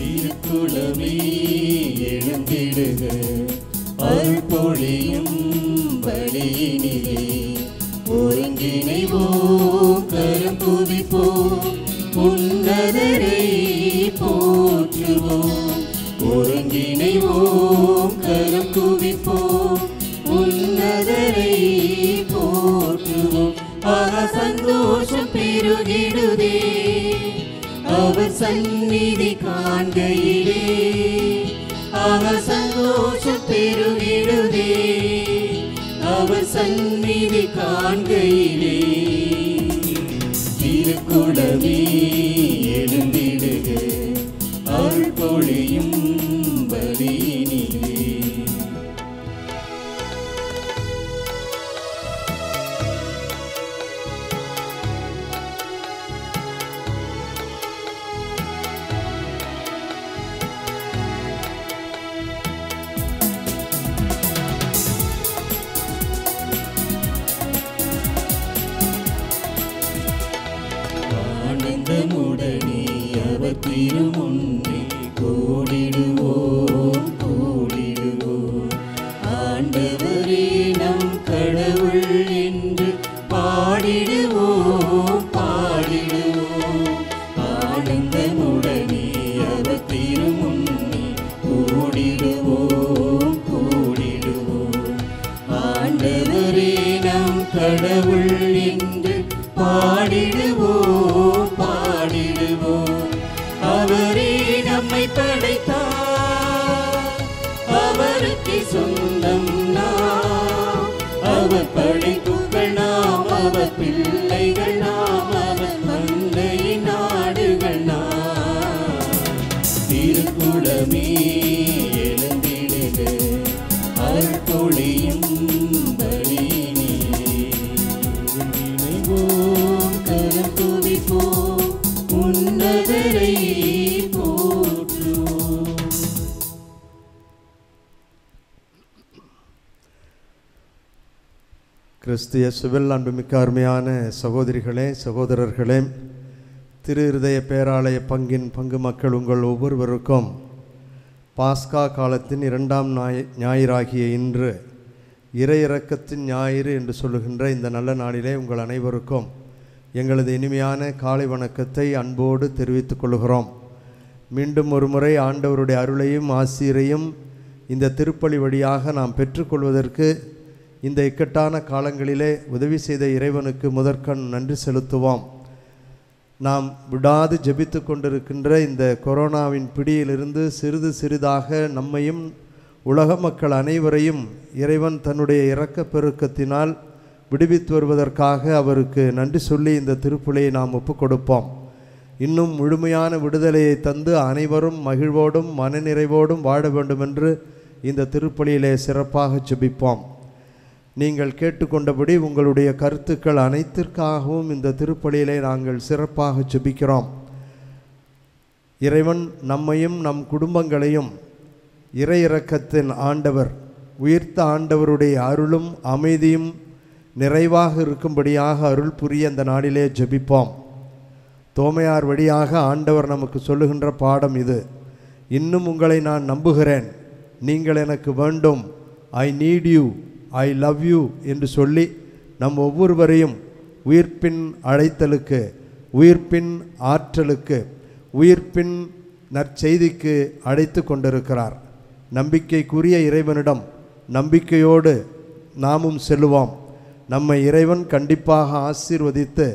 திருக்குளமே எழுந்திடுக, அருள் பொழியும் பலியினிலே ஒருங்கிணைவோம், கரம் குவிப்போம், உன்னதரை போற்றுவோம். ஒருங்கிணைவோம், கரம் குவிப்போம், உன்னதரை போற்றுவோம். சந்தோஷம் பெருகிடுதே அவர் சந்நிதி காண்கையிலே, சந்தோஷம் பெருகிடுதே அவர் சந்நிதி காண்கையிலே. திருக்குளமே எழுந்திடுக, அருள் பொழியும் பலியினிலே. ஆனந்தமுடனே அவர் திருமுன்னே கூடிடுவோம், கூடிடுவோம். ஆண்டவரே நம் கடவுள் என்று பாடிடுவோம், பாடிடுவோம். ஆனந்தமுடனே அவர் திருமுன்னே கூடிடுவோம், கூடிடுவோம். ஆண்டவரே நம் கடவுள் என்று பாடிடுவோம், பாடிடுவோம். அவரே நம்மை படைத்தார், அவருக்கு சொந்தம் நாம். அவர் படைப்புகள் நாம், அவர் பிள்ளைகள் நாம், அவர் மந்தையின் நாடுகள் நாம். திருக்குளமே எழுந்திடுக, அருள் பொழியும் பலியினிலே ஒருங்கிணைவோம், கரம் குவிப்போம், உன்னதரை போற்றுவோம். கிறிஸ்து இயேசுவில் அன்புமிக்க அருமையான சகோதரிகளே, சகோதரர்களே, திரு இருதய பேராலய பங்கின் பங்கு மக்கள் உங்கள் ஒவ்வொருவருக்கும் பாஸ்கா காலத்தின் 2ஆம் ஞாயிறாகிய இன்று இறையிறக்கத்தின் ஞாயிறு என்று சொல்லுகின்ற இந்த நல்ல நாளிலே உங்கள் அனைவருக்கும் எங்களது இனிமையான காலை வணக்கத்தை அன்போடு தெரிவித்துக் கொள்கிறோம். மீண்டும் ஒரு முறை ஆண்டவருடைய அருளையும் ஆசீரையும் இந்த திருப்பலி வழியாக நாம் பெற்றுக்கொள்வதற்கு இந்த இக்கட்டான காலங்களிலே உதவி செய்த இறைவனுக்கு முதற்கண் நன்றி செலுத்துவோம். நாம் விடாது ஜெபித்து கொண்டிருக்கின்ற இந்த கொரோனாவின் பிடியிலிருந்து சிறிது சிறிதாக நம்மையும் உலக மக்கள் அனைவரையும் இறைவன் தன்னுடைய இரக்கப் பெருக்கத்தினால் விடுவித்து வருவதற்காக அவருக்கு நன்றி சொல்லி இந்த திருப்பலியை நாம் ஒப்புக் கொடுப்போம். இன்னும் முழுமையான விடுதலையை தந்து அனைவரும் மகிழ்வோடும் மனநிறைவோடும் வாழ வேண்டுமென்று இந்த திருப்பலியிலே சிறப்பாக ஜெபிப்போம். நீங்கள் கேட்டுக்கொண்டபடி உங்களுடைய கருத்துக்கள் அனைத்திற்காகவும் இந்த திருப்பலியிலே நாங்கள் சிறப்பாக ஜெபிக்கிறோம். இறைவன் நம்மையும் நம் குடும்பங்களையும் இறை இரக்கத்தின் ஆண்டவர், உயிர்த்த ஆண்டவருடைய அருளும் அமைதியும் நிறைவாக இருக்கும்படியாக அருள் புரிய அந்த நாளிலே ஜெபிப்போம். தோமையார் வழியாக ஆண்டவர் நமக்கு சொல்லுகின்ற பாடம் இது. இன்னும் உங்களை நான் நம்புகிறேன், நீங்கள் எனக்கு வேண்டும், I need you, I love you என்று சொல்லி நம் ஒவ்வொருவரையும் உயிர்ப்பின் அழைத்தலுக்கு, உயிர்ப்பின் ஆற்றலுக்கு, உயிர்ப்பின் நற்செய்திக்கு அழைத்து கொண்டிருக்கிறார். நம்பிக்கைக்குரிய இறைவனிடம் நம்பிக்கையோடு நாமும் செல்லுவோம். நம்மை இறைவன் கண்டிப்பாக ஆசீர்வதித்து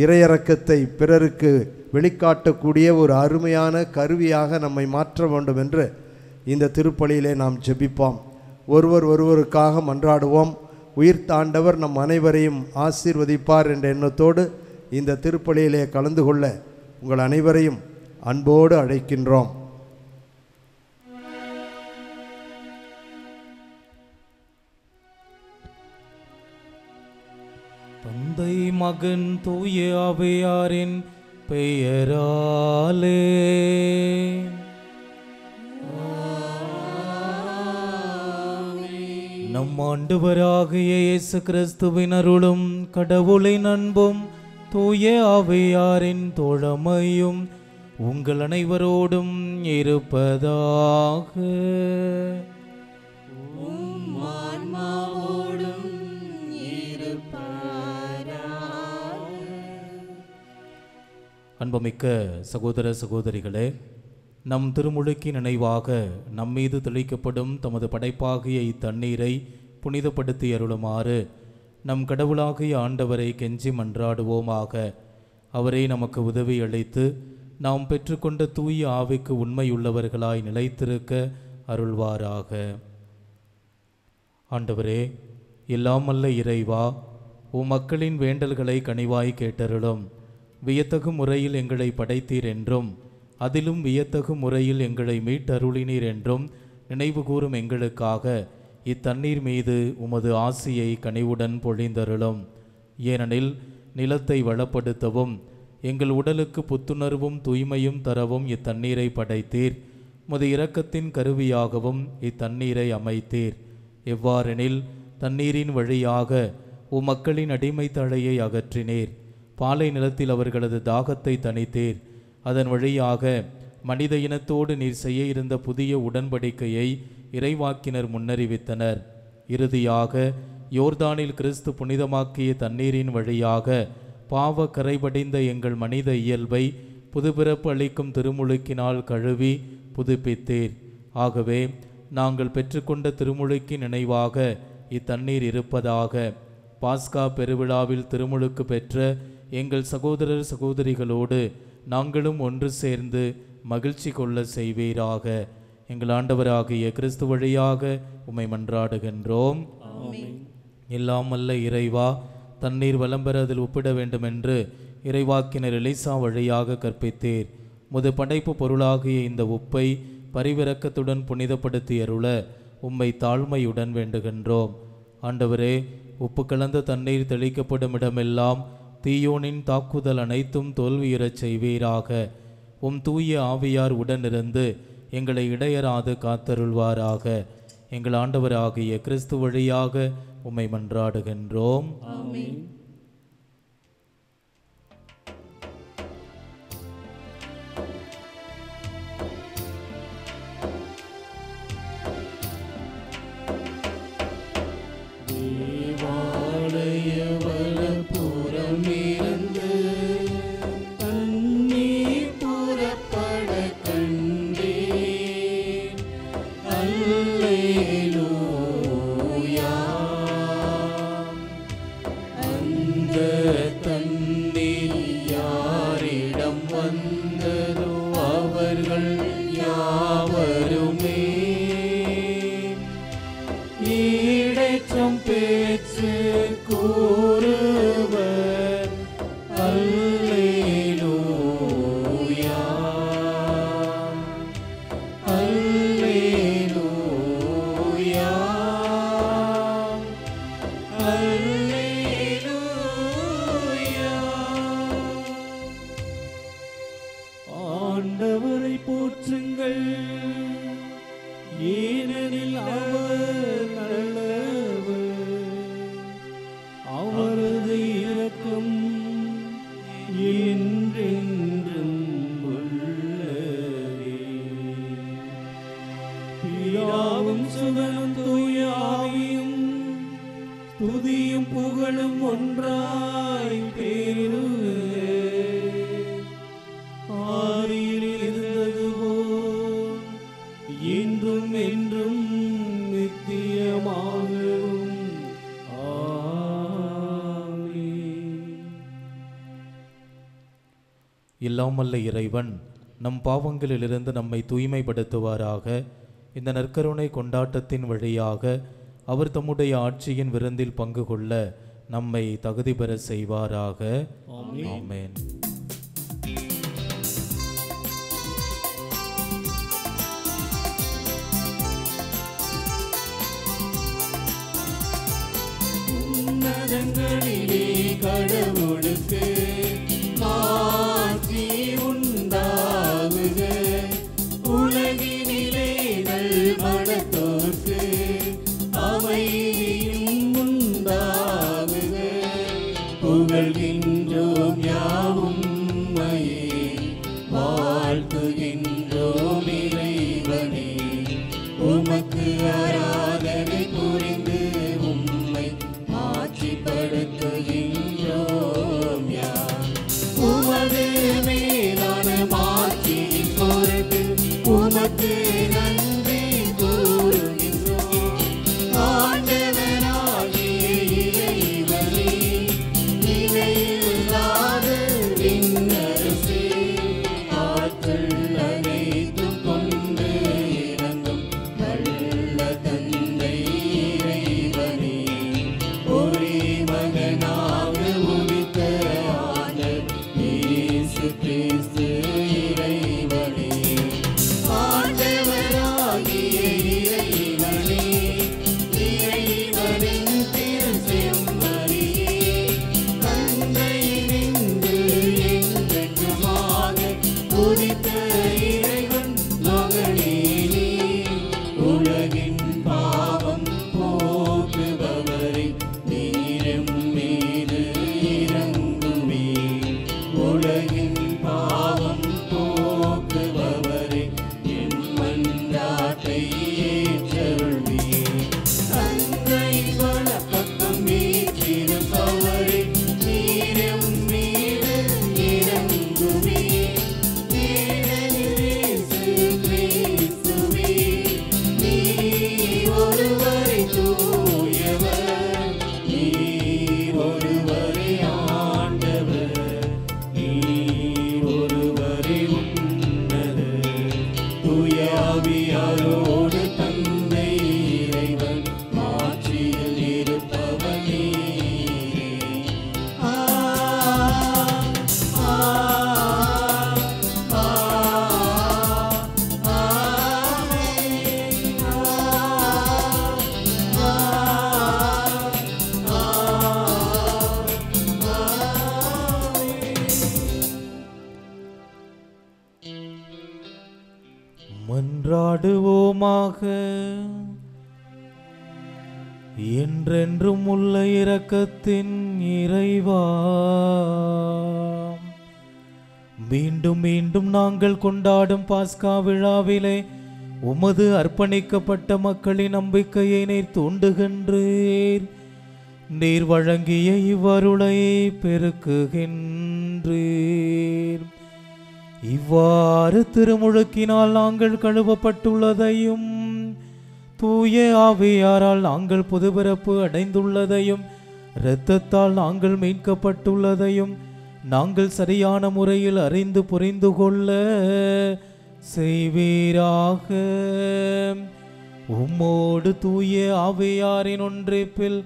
இறையிறக்கத்தை பிறருக்கு வெளிக்காட்டக்கூடிய ஒரு அருமையான கருவியாக நம்மை மாற்ற வேண்டும் என்று இந்த திருப்பலியிலே நாம் ஜெபிப்போம். ஒருவருக்காக மன்றாடுவோம். உயிர்த்த ஆண்டவர் நம் அனைவரையும் ஆசீர்வதிப்பார் என்ற எண்ணத்தோடு இந்த திருப்பலியிலே கலந்து கொள்ள உங்கள் அனைவரையும் அன்போடு அழைக்கின்றோம். தந்தை மகன் தூய ஆவியாரின் பெயராலே நம் ஆண்டவராகிய இயேசு கிறிஸ்துவின் அருளும் கடவுளின் அன்பும் தூய ஆவியாரின் தோழமையும் உங்கள் அனைவரோடும் இருப்பதாக. ஆன்மாவோடும் இருப்பாராக. அன்புமிக்க சகோதர சகோதரிகளே, நம் திருமுழுக்கின் நினைவாக நம்மீது தெளிக்கப்படும் தமது படைப்பாகிய இத்தண்ணீரை புனிதப்படுத்தி அருளுமாறு நம் கடவுளாகிய ஆண்டவரை கெஞ்சி மன்றாடுவோமாக. அவரே நமக்கு உதவி அளித்து நாம் பெற்றுக்கொண்ட தூய ஆவிக்கு உண்மையுள்ளவர்களாய் நிலைத்திருக்க அருள்வாராக. ஆண்டவரே, எல்லாமல்ல இறைவா, உம் மக்களின் வேண்டல்களை கனிவாய் கேட்டருளும். வியத்தகு முறையில் எங்களை படைத்தீர் என்றும் அதிலும் வியத்தகு முறையில் எங்களை மீட்டருளினீர் என்றும் நினைவு கூறும் எங்களுக்காக இத்தண்ணீர் மீது உமது ஆசியை கனிவுடன் பொழிந்தருளும். ஏனெனில் நிலத்தை வளப்படுத்தவும் எங்கள் உடலுக்கு புத்துணர்வும் தூய்மையும் தரவும் இத்தண்ணீரை படைத்தீர். உமது இரக்கத்தின் கருவியாகவும் இத்தண்ணீரை அமைத்தீர். எவ்வாறெனில் தண்ணீரின் வழியாக உம் மக்களின் அடிமை தழையை அகற்றினீர். பாலை நிலத்தில் அவர்களது தாகத்தை தணித்தீர். அதன் வழியாக மனித இனத்தோடு நீர் செய்ய இருந்த புதிய உடன்படிக்கையை இறைவாக்கினர் முன்னறிவித்தனர். இறுதியாக யோர்தானில் கிறிஸ்து புனிதமாக்கிய தண்ணீரின் வழியாக பாவ கரைபடிந்த எங்கள் மனித இயல்பை புதுப்பிறப்பு அளிக்கும் திருமுழுக்கினால் கழுவி புதுப்பித்தீர். ஆகவே நாங்கள் பெற்றுக்கொண்ட திருமுழுக்கின் நினைவாக இத்தண்ணீர் இருப்பதாக. பாஸ்கா பெருவிழாவில் திருமுழுக்கு பெற்ற எங்கள் சகோதரர் சகோதரிகளோடு நாங்களும் ஒன்று சேர்ந்து மகிழ்ச்சி கொள்ள செய்வீராக. எங்கள் ஆண்டவராகிய கிறிஸ்து வழியாக உம்மை மன்றாடுகின்றோம். எல்லாமல்ல இறைவா, தண்ணீர் வளம்பெற அதில் ஒப்பிட வேண்டுமென்று இறைவாக்கினர் எலிசா வழியாக கற்பித்தீர். முது படைப்பு பொருளாகிய இந்த உப்பை பரிவிரக்கத்துடன் புனிதப்படுத்தி அருள உம்மை தாழ்மையுடன் வேண்டுகின்றோம். ஆண்டவரே, உப்பு கலந்த தண்ணீர் தெளிக்கப்படும் இடமெல்லாம் தீயோனின் தாக்குதல் அனைத்தும் தோல்வியுறச் செய்வீராக. உம் தூய ஆவியார் உடனிருந்து எங்களை இடையராது காத்தருள்வாராக. எங்கள் ஆண்டவராகிய கிறிஸ்து வழியாக உம்மை மன்றாடுகின்றோம். ஆமென். ஆண்டவரை போற்றுங்கள், ஏனெனில் அவர் நல்லவர், அவரது இரக்கம் என்றென்றும் உள்ளதே. பிதாவும் சுதனும் தூய ஆவியும் துதியும் புகழும் ஒன்றாய் பேருக. ஆதியில் இருந்தது போல் இன்றும் என்றும் நித்தியமாகவும் ஆமென். இல்லாமல்ல இறைவன் நம் பாவங்களிலிருந்து நம்மை தூய்மைப்படுத்துவாராக. இந்த நற்கருணை கொண்டாட்டத்தின் வழியாக அவர் தம்முடைய ஆட்சியின் விருந்தில் பங்கு கொள்ள நம்மை தகுதி பெற செய்வாராக. ஆமென். உன்னதங்களிலே கடவுளுக்கு மாட்சி உண்டாகுக, உலகினிலே நல்மனத்தோர்க்கு அமைதியும் உண்டாகுக. புகழ்கின்றோம் யாவும் உமது மேலான மாட்சியின் பொருட்டு உமக்கு நன்றி கூறுகின்றோம். ஆண்டவராகிய இறைவனே, இணையில்லாத விண்ணரசே, ஆற்றல் அனைத்தும் கொண்டு இறங்கும் நல்ல தந்தை இறைவனே, ஒரே மகனாக உதித்த ஆண்டவர் இயேசு கிறிஸ்து இறைவனே, ஆண்டவராகிய இறைவனே, இறைவனின் திருச்செம்மறியே, தந்தையினின்று என்றென்றுமாக உதித்த இறைவன் மகனே நீ, உலகின் பாவம் போக்குபவரே, நீரும் மீது இறங்குமே. உலகின் பாவம் போக்குபவரே, என் மன்றாட்டை ஏற்றருள்வே. தந்தை வலப்பக்கம் வீற்றிருப்பவரே, நீரும் மீது இறங்குமே. ஏனெனில் இயேசு கிறிஸ்துவே, நீர் ஒருவரே தூயவர், நீர் ஒருவரே ஆண்டவர், நீர் ஒருவரே உன்னதர். தூய ஆவியாரோடு தந்தை இறைவன் மாட்சியில் இருப்பவர் நீரே. ஆ ஆ ஆ ஆமென். மன்றாடுவோமாக. என்றென்றும் உள்ள இரக்கத்தின் இறைவா, மீண்டும் மீண்டும் நாங்கள் கொண்டாடும் பாஸ்கா விழாவிலே உமது அர்ப்பணிக்கப்பட்ட மக்களின் நம்பிக்கையை நீர் தூண்டுகின்றீர். நீர் வழங்கிய இவ்வருளை பெருக்குகின்றீர். இவ்வாறு திருமுழுக்கினால் நாங்கள் கழுவப்பட்டுள்ளதையும் தூய ஆவியாரால் நாங்கள் புதுபிறப்பு அடைந்துள்ளதையும் இரத்தத்தால் நாங்கள் மீட்கப்பட்டுள்ளதையும் நாங்கள் சரியான முறையில் அறிந்து புரிந்து கொள்ள செய்வீராக. உம்மோடு தூய ஆவியாரின் ஒன்றிப்பில்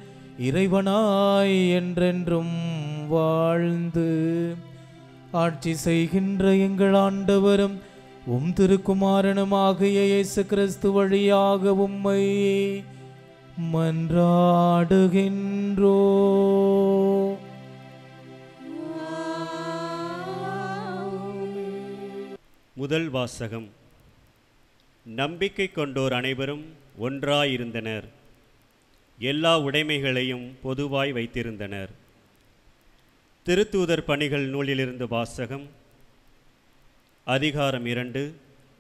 இறைவனாய் என்றென்றும் வாழ்ந்து ஆட்சி செய்கின்ற எங்கள் ஆண்டவரும் உம் திருக்குமாரனுமாகிய இயேசு கிறிஸ்து வழியாக உம்மை மன்றாடுகின்றோ. முதல் வாசகம். நம்பிக்கை கொண்டோர் அனைவரும் ஒன்றாயிருந்தனர். எல்லா உடைமைகளையும் பொதுவாய் வைத்திருந்தனர். திருத்தூதர் பணிகள் நூலிலிருந்து வாசகம். அதிகாரம் 2,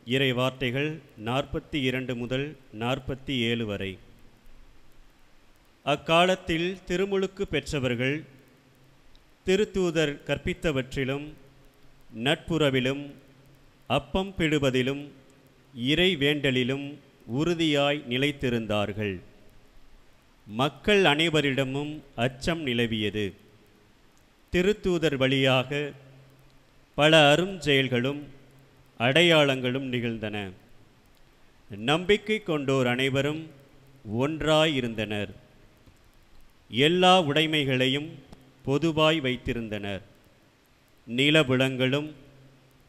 இறை வார்த்தைகள் 42 முதல் 47 வரை. அக்காலத்தில் திருமுழுக்கு பெற்றவர்கள் திருத்தூதர் கற்பித்தவற்றிலும் நட்புறவிலும் அப்பம் பிடுவதிலும் இறை வேண்டலிலும் உறுதியாய் நிலைத்திருந்தார்கள். மக்கள் அனைவரிடமும் அச்சம் நிலவியது. திருத்தூதர் வழியாக பல அருஞ்செயல்களும் அடையாளங்களும் நிகழ்ந்தன. நம்பிக்கை கொண்டோர் அனைவரும் ஒன்றாயிருந்தனர். எல்லா உடைமைகளையும் பொதுவாய் வைத்திருந்தனர். நிலபுலங்களும்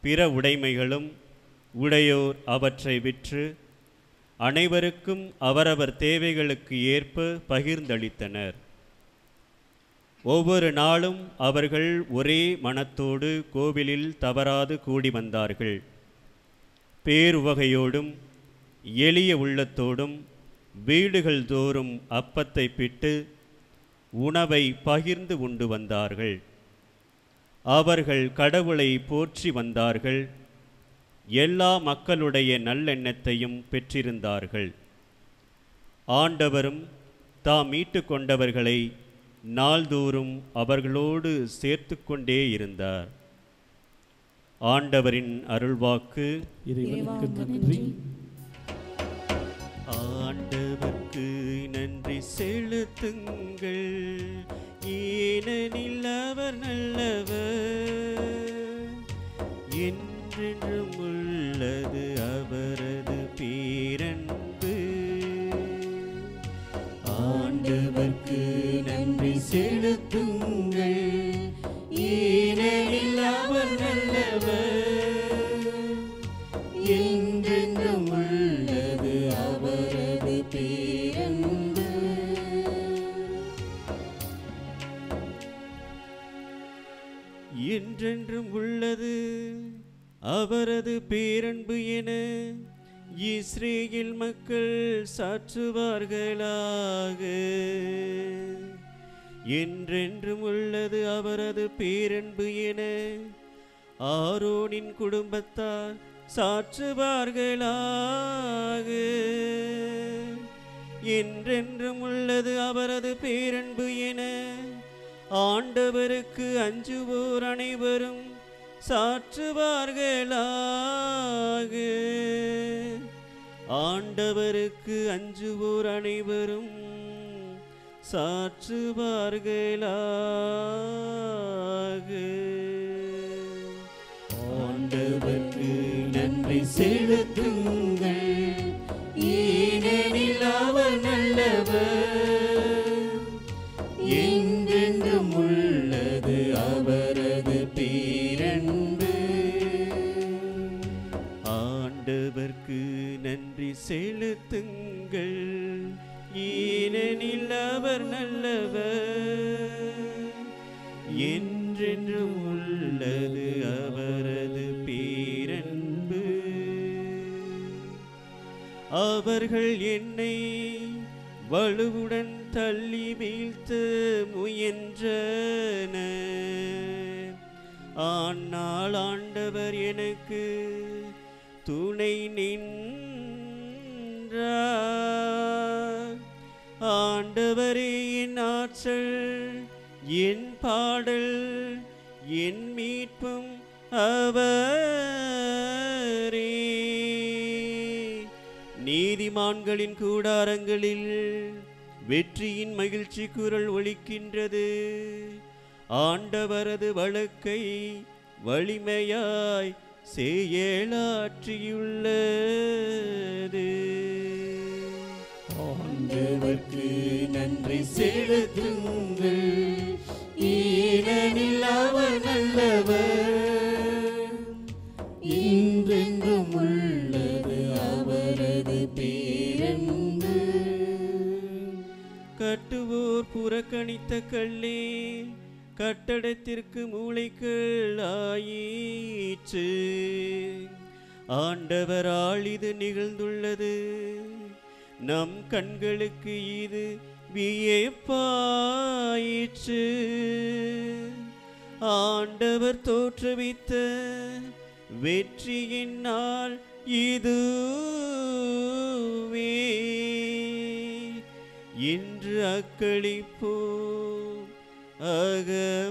பிற உடைமைகளும் உடையோர் அவற்றை விற்று அனைவருக்கும் அவரவர் தேவைகளுக்கு ஏற்ப பகிர்ந்தளித்தனர். ஒவ்வொரு நாளும் அவர்கள் ஒரே மனத்தோடு கோவிலில் தவறாது கூடி வந்தார்கள். பேருவகையோடும் எளிய உள்ளத்தோடும் வீடுகள் தோறும் அப்பத்தை பிட்டு உணவை பகிர்ந்து உண்டு வந்தார்கள். அவர்கள் கடவுளை போற்றி வந்தார்கள். எல்லா மக்களுடைய நல்லெண்ணத்தையும் பெற்றிருந்தார்கள். ஆண்டவரும் தாம் மீட்டு கொண்டவர்களை நாள்தோறும் அவர்களோடு சேர்த்து கொண்டே இருந்தார். ஆண்டவரின் அருள்வாக்கு. இறைவனுக்கு நன்றி. ஆண்டவர்க்கு நன்றி செலுத்துங்கள், ஏனெனில் அவர் நல்லவர், என்றென்றும் உள்ளது அவரது பேரன்பு. ஆண்டவர்க்கு நன்றி செலுத்துங்கள், ஏனெனில் அவர் நல்லவர், என்றென்றும் உள்ளது அவரது பேரன்பு. என்றென்றும் உள்ளது அவரது பேரன்பு என இஸ்ரேல் மக்கள் சாற்றுவார்களாக. என்றென்றும் உள்ளது அவரது பேரன்பு என ஆரோனின் குடும்பத்தார் சாற்றுவார்களாக. என்றென்றும் உள்ளது அவரது பேரன்பு என ஆண்டவருக்கு அஞ்சுவோர் அனைவரும் சாற்றுவார்களாக. ஆண்டவருக்கு அஞ்சுவோர் அனைவரும் சாற்றுவார்களாக. ஆண்டவர்க்கு நன்றி செலுத்துங்கள், ஏனெனில் அவர் நல்லவர், என்றென்றும் உள்ளது அவரது பேரன்பு. ஆண்டவர்க்கு நன்றி செலுத்துங்கள், ஏனெனில் அவர் நல்லவர், என்றென்றும் உள்ளது அவரது பேரன்பு. அவர்கள் என்னை வலுவுடன் தள்ளி வீழ்த்த முயன்றனர், ஆனால் ஆண்டவர் எனக்கு துணை நின்றார். ஆண்டவரே என் ஆற்றல், என் பாடல், என் மீட்பும் அவரே. நீதிமான்களின் கூடாரங்களில் வெற்றியின் மகிழ்ச்சி குரல் ஒலிக்கின்றது. ஆண்டவரது வழக்கை வலிமையாய் செயலாற்றியுள்ளது. ஆண்டவர்க்கு நன்றி செலுத்துங்கள், ஏனெனில் அவர் நல்லவர், என்றென்றும் உள்ளது அவரது பேரன்பு. கட்டுவோர் புறக்கணித்த கல்லே கட்டடத்திற்கு மூளைகள் ஆயிற்று. ஆண்டவரால் இது நிகழ்ந்துள்ளது, நம் கண்களுக்கு இது வியப்பாயிற்று. ஆண்டவர் தோற்றுவித்த வெற்றியின் நாள் இதுவே. இன்று அக்களிப்போம், அகமகிழ்வோம்.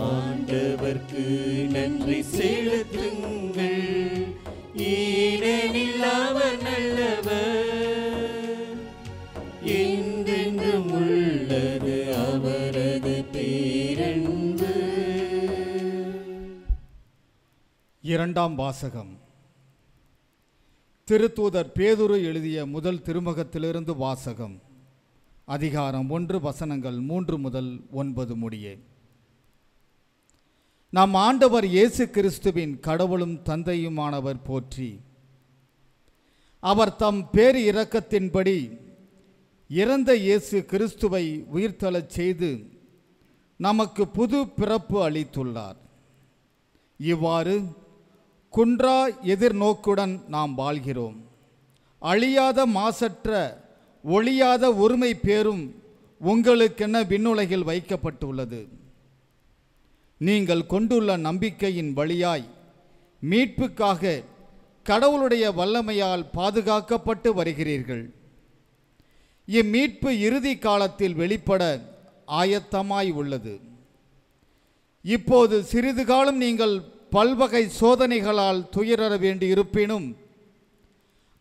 ஆண்டவர்க்கு நன்றி செலுத்துங்கள், ஏனெனில் அவர் நல்லவர், என்றென்றும் உள்ளது அவரது பேரன்பு. இரண்டாம் வாசகம். திருத்தூதர் பேதுரு எழுதிய முதல் திருமுகத்திலிருந்து வாசகம். அதிகாரம் 1, வசனங்கள் 3 முதல் 9 முடிய. நம் ஆண்டவர் இயேசு கிறிஸ்துவின் கடவுளும் தந்தையுமானவர் போற்றி. அவர் தம் பேரு இரக்கத்தின்படி இறந்த இயேசு கிறிஸ்துவை உயிர்த்தெழச் செய்து நமக்கு புது பிறப்பு அளித்துள்ளார். இவ்வாறு குன்றா எதிர்நோக்குடன் நாம் வாழ்கிறோம். அழியாத மாசற்ற ஒளியாத ஒருமை பேரும் உங்களுக்கென விண்ணுலகில் வைக்கப்பட்டுள்ளது. நீங்கள் கொண்டுள்ள நம்பிக்கையின் வழியாய் மீட்புக்காக கடவுளுடைய வல்லமையால் பாதுகாக்கப்பட்டு வருகிறீர்கள். இம்மீட்பு இறுதி காலத்தில் வெளிப்பட ஆயத்தமாய் உள்ளது. இப்போது சிறிது காலம் நீங்கள் பல்வகை சோதனைகளால் துயர வேண்டி இருப்பினும்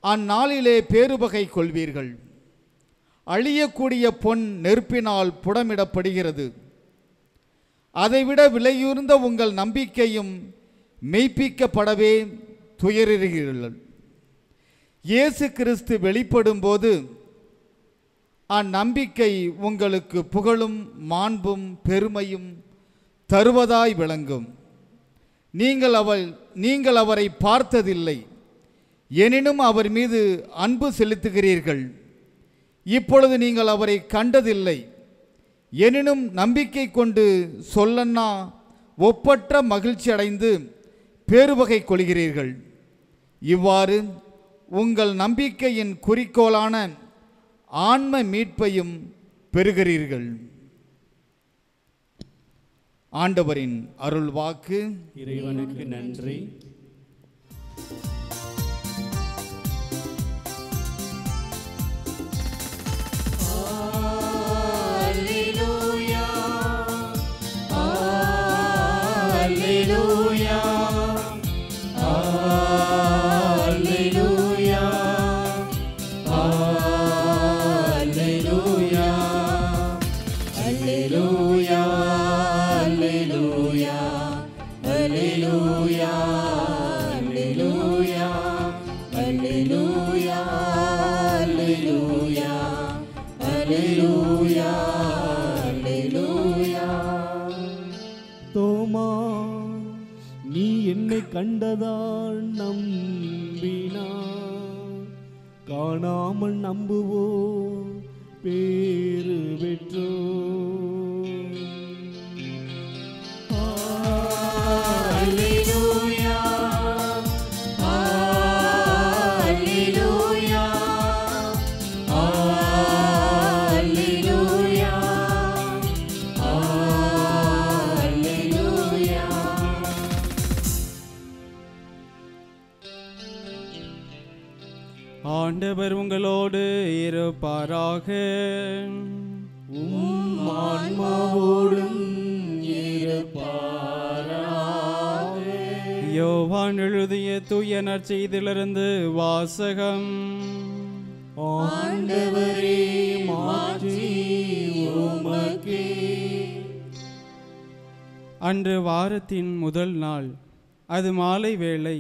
அந்நாளிலே பேருவகை கொள்வீர்கள். அழியக்கூடிய பொன் நெருப்பினால் புடமிடப்படுகிறது. அதைவிட விலையுறந்த உங்கள் நம்பிக்கையும் மெய்ப்பிக்கப்படவே துயருகிறீர்கள். இயேசு கிறிஸ்து வெளிப்படும் போது அந்நம்பிக்கை உங்களுக்கு புகழும் மாண்பும் பெருமையும் தருவதாய் விளங்கும். நீங்கள் அவரை பார்த்ததில்லை, எனினும் அவர் மீது அன்பு செலுத்துகிறீர்கள். இப்பொழுது நீங்கள் அவரை கண்டதில்லை, எனினும் நம்பிக்கை கொண்டு சொல்லன்னா ஒப்பற்ற மகிழ்ச்சி அடைந்து பேருவகை கொள்கிறீர்கள். இவ்வாறு உங்கள் நம்பிக்கையின் குறிக்கோளான ஆன்ம மீட்பையும் பெறுகிறீர்கள். ஆண்டவரின் அருள் வாக்கு. இறைவனுக்கு நன்றி. தோமா, நீ என்னை கண்டதால் நம்பினார், காணாமல் நம்புவோ பேறு பெற்றோ. ஆண்டவர் உங்களோடு இருப்பாராக. ஆன்மாவோடும் இருப்பாராக. யோவான் எழுதிய தூய நற்செய்தியிலிருந்து வாசகம். ஆண்டவரே, மாட்சி உமக்கே. அன்று வாரத்தின் முதல் நாள், அது மாலை வேளை.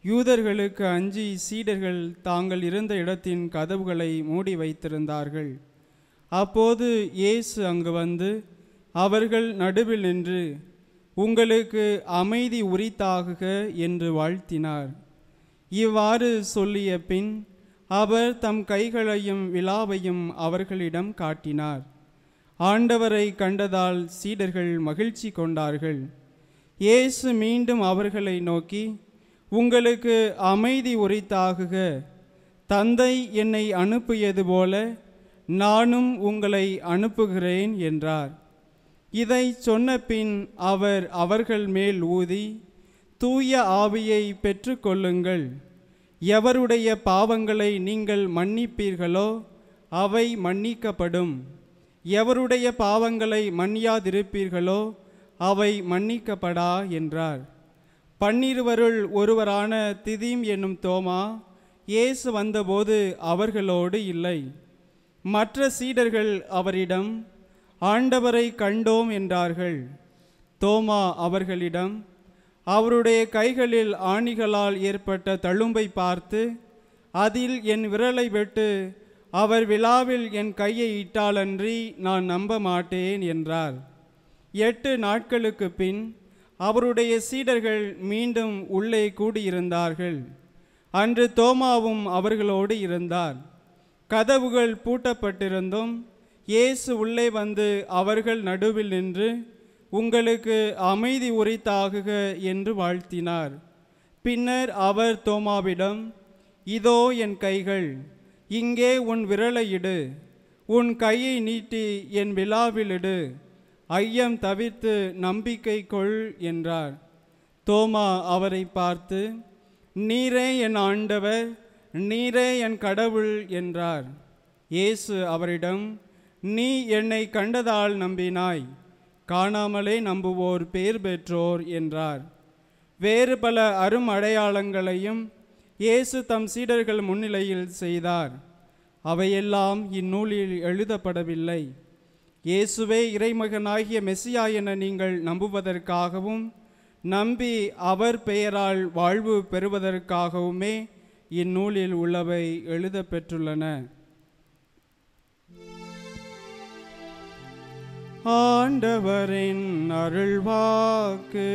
யூதர்களுக்கு அஞ்சி சீடர்கள் தாங்கள் இருந்த இடத்தின் கதவுகளை மூடி வைத்திருந்தார்கள். அப்போது இயேசு அங்கு வந்து அவர்கள் நடுவில் நின்று, உங்களுக்கு அமைதி உரித்தாகுக என்று வாழ்த்தினார். இவ்வாறு சொல்லிய பின் அவர் தம் கைகளையும் விலாவையும் அவர்களிடம் காட்டினார். ஆண்டவரை கண்டதால் சீடர்கள் மகிழ்ச்சி கொண்டார்கள். இயேசு மீண்டும் அவர்களை நோக்கி, உங்களுக்கு அமைதி உரித்தாகுக. தந்தை என்னை அனுப்பியது போல நானும் உங்களை அனுப்புகிறேன் என்றார். இதை சொன்ன பின் அவர் அவர்கள் மேல் ஊதி, தூய ஆவியை பெற்றுக்கொள்ளுங்கள். எவருடைய பாவங்களை நீங்கள் மன்னிப்பீர்களோ அவை மன்னிக்கப்படும். எவருடைய பாவங்களை மன்னியாதிருப்பீர்களோ அவை மன்னிக்கப்படா என்றார். 12 ஒருவரான திதீம் என்னும் தோமா இயேசு வந்தபோது அவர்களோடு இல்லை. மற்ற சீடர்கள் அவரிடம், ஆண்டவரை கண்டோம் என்றார்கள். தோமா அவர்களிடம், அவருடைய கைகளில் ஆணிகளால் ஏற்பட்ட தழும்பை பார்த்து, அதில் என் விரலை விட்டு அவர் விலாவில் என் கையை இட்டாலன்றி நான் நம்ப மாட்டேன் என்றார். 8 நாட்களுக்கு பின் அவருடைய சீடர்கள் மீண்டும் உள்ளே கூடியிருந்தார்கள். அன்று தோமாவும் அவர்களோடு இருந்தார். கதவுகள் பூட்டப்பட்டிருந்தும் இயேசு உள்ளே வந்து அவர்கள் நடுவில் நின்று, உங்களுக்கு அமைதி உரித்தாகுக என்று வாழ்த்தினார். பின்னர் அவர் தோமாவிடம், இதோ என் கைகள், இங்கே உன் விரலை இடு, உன் கையை நீட்டி என் விலாவில் இடு, ஐயம் தவிர்த்து நம்பிக்கை கொள் என்றார். தோமா அவரை பார்த்து, நீரே என் ஆண்டவர், நீரே என் கடவுள் என்றார். இயேசு அவரிடம், நீ என்னை கண்டதால் நம்பினாய், காணாமலே நம்புவோர் பேர் பெற்றோர் என்றார். வேறு பல அரும் அடையாளங்களையும் இயேசு தம் சீடர்கள் முன்னிலையில் செய்தார். அவையெல்லாம் இந்நூலில் எழுதப்படவில்லை. இயேசுவே இறைமகனாகிய மெசியா என நீங்கள் நம்புவதற்காகவும் நம்பி அவர் பெயரால் வாழ்வு பெறுவதற்காகவுமே இந்நூலில் உள்ளவை எழுதப்பெற்றுள்ளன. ஆண்டவரின் அருள்வாக்கு.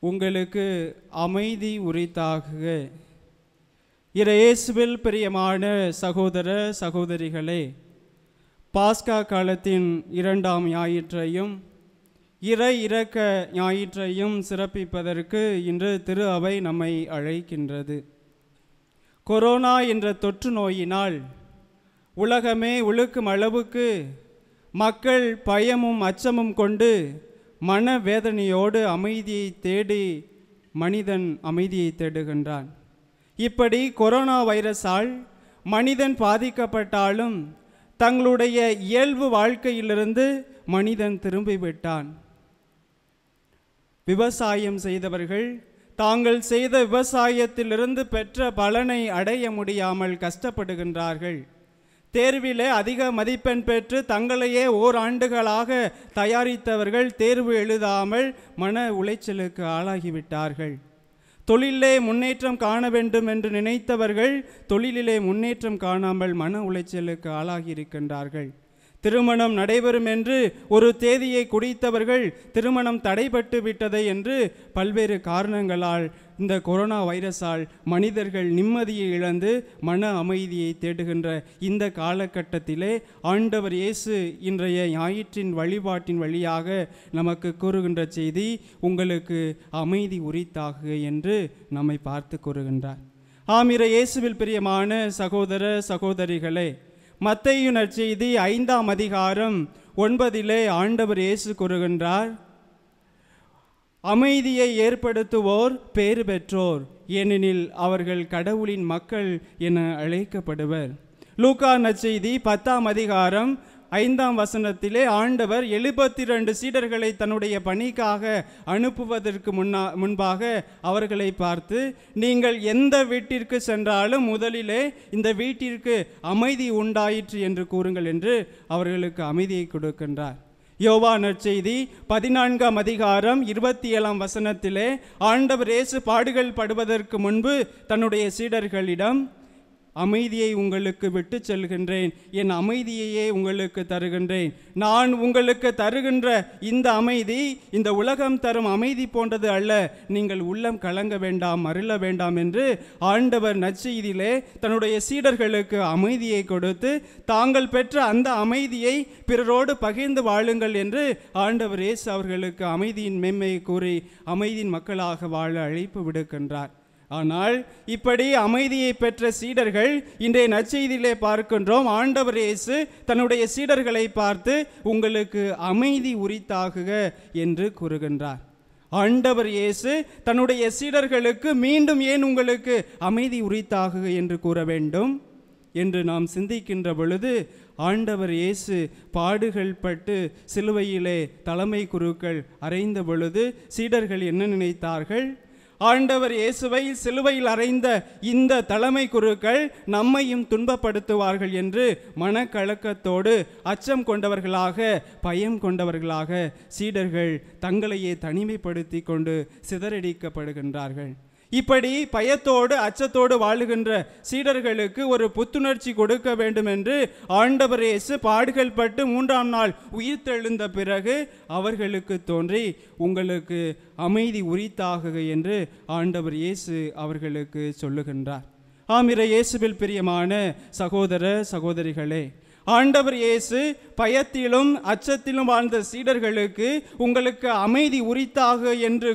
உங்களுக்கு அமைதி உரித்தாகுக. இயேசுவில் பிரியமான சகோதர சகோதரிகளே, பாஸ்கா காலத்தின் 2ஆம் ஞாயிற்றையும் இறை இரக்க ஞாயிற்றையும் சிறப்பிப்பதற்கு இன்று திரு அவை நம்மை அழைக்கின்றது. கொரோனா என்ற தொற்று நோயினால் உலகமே உழுக்கும் அளவுக்கு மக்கள் பயமும் அச்சமும் கொண்டு மனவேதனையோடு அமைதியை தேடி மனிதன் அமைதியை தேடுகின்றான். இப்படி கொரோனா வைரஸால் மனிதன் பாதிக்கப்பட்டாலும் தங்களுடைய இயல்பு வாழ்க்கையிலிருந்து மனிதன் திரும்பிவிட்டான். விவசாயம் செய்தவர்கள் தாங்கள் செய்த விவசாயத்திலிருந்து பெற்ற பலனை அடைய முடியாமல் கஷ்டப்படுகின்றார்கள். தேர்விலே அதிக மதிப்பெண் பெற்று தங்களையே ஓராண்டுகளாக தயாரித்தவர்கள் தேர்வு எழுதாமல் மன உளைச்சலுக்கு ஆளாகிவிட்டார்கள். தொழிலே முன்னேற்றம் காண வேண்டும் என்று நினைத்தவர்கள் தொழிலிலே முன்னேற்றம் காணாமல் மன உளைச்சலுக்கு ஆளாகியிருக்கின்றார்கள். திருமணம் நடைபெறும் என்று ஒரு தேதியை குறித்தவர்கள் திருமணம் தடைபட்டு விட்டதை என்று பல்வேறு காரணங்களால் இந்த கொரோனா வைரஸால் மனிதர்கள் நிம்மதியை இழந்து மன அமைதியை தேடுகின்ற இந்த காலகட்டத்திலே ஆண்டவர் இயேசு இன்றைய ஞாயிற்றின் வழிபாட்டின் வழியாக நமக்கு கூறுகின்ற செய்தி, உங்களுக்கு அமைதி உரித்தாகுக என்று நம்மை பார்த்து கூறுகின்றார். ஆமிர இயேசுவில் பிரியமான சகோதர சகோதரிகளே, மத்தேயு நற்செய்தி 5ஆம் அதிகாரம் 9 ஆண்டவர் இயேசு கூறுகின்றார், அமைதியை ஏற்படுத்துவோர் பேறு பெற்றோர், ஏனெனில் அவர்கள் கடவுளின் மக்கள் என அழைக்கப்படுவர். லூக்கா நற்செய்தி 10ஆம் அதிகாரம் 5ஆம் வசனத்திலே ஆண்டவர் 72 சீடர்களை தன்னுடைய பணிக்காக அனுப்புவதற்கு முன்பாக அவர்களை பார்த்து, நீங்கள் எந்த வீட்டிற்கு சென்றாலும் முதலிலே இந்த வீட்டிற்கு அமைதி உண்டாயிற்று என்று கூறுங்கள் என்று அவர்களுக்கு அமைதியை கொடுக்கின்றார். யோவா நற்செய்தி 14ஆம் அதிகாரம் 27ஆம் வசனத்திலே ஆண்டவர் இயேசு பாடுகள் படுவதற்கு முன்பு தன்னுடைய சீடர்களிடம், அமைதியை உங்களுக்கு விட்டு செல்கின்றேன், என் அமைதியையே உங்களுக்கு தருகின்றேன். நான் உங்களுக்கு தருகின்ற இந்த அமைதி இந்த உலகம் தரும் அமைதி போன்றது அல்ல, நீங்கள் உள்ளம் கலங்க வேண்டாம், மருள வேண்டாம் என்று ஆண்டவர் நற்செய்தியிலே தன்னுடைய சீடர்களுக்கு அமைதியை கொடுத்து தாங்கள் பெற்ற அந்த அமைதியை பிறரோடு பகிர்ந்து வாழுங்கள் என்று ஆண்டவர் இயேசு அவர்களுக்கு அமைதியின் மேன்மையை கூறி அமைதியின் மக்களாக வாழ அழைப்பு விடுக்கின்றார். ஆனால் இப்படி அமைதியை பெற்ற சீடர்கள் இன்றைய நற்செய்தியிலே பார்க்கின்றோம், ஆண்டவர் இயேசு தன்னுடைய சீடர்களை பார்த்து உங்களுக்கு அமைதி உரித்தாகுக என்று கூறுகின்றார். ஆண்டவர் இயேசு தன்னுடைய சீடர்களுக்கு மீண்டும் ஏன் உங்களுக்கு அமைதி உரித்தாகுக என்று கூற வேண்டும் என்று நாம் சிந்திக்கின்ற பொழுது, ஆண்டவர் இயேசு பாடுகள் பட்டு சிலுவையிலே தலைமை குருக்கள் அறைந்த பொழுது சீடர்கள் என்ன நினைத்தார்கள்? ஆண்டவர் இயேசுவை சிலுவையில் அறைந்த இந்த தலைமை குருக்கள் நம்மையும் துன்பப்படுத்துவார்கள் என்று மனக்கலக்கத்தோடு அச்சம் கொண்டவர்களாக பயம் கொண்டவர்களாக சீடர்கள் தங்களையே தனிமைப்படுத்தி கொண்டு சிதறடிக்கப்படுகின்றார்கள். இப்படி பயத்தோடு அச்சத்தோடு வாழுகின்ற சீடர்களுக்கு ஒரு புத்துணர்ச்சி கொடுக்க வேண்டும் என்று ஆண்டவர் இயேசு பாடுகள் பட்டு 3ஆம் நாள் உயிர்த்தெழுந்த பிறகு அவர்களுக்கு தோன்றி உங்களுக்கு அமைதி உரித்தாகுக என்று ஆண்டவர் இயேசு அவர்களுக்கு சொல்லுகின்றார். ஆமிர இயேசுவில் பிரியமான சகோதர சகோதரிகளே, ஆண்டவர் இயேசு பயத்திலும் அச்சத்திலும் வாழ்ந்த சீடர்களுக்கு உங்களுக்கு அமைதி உரித்தாக என்று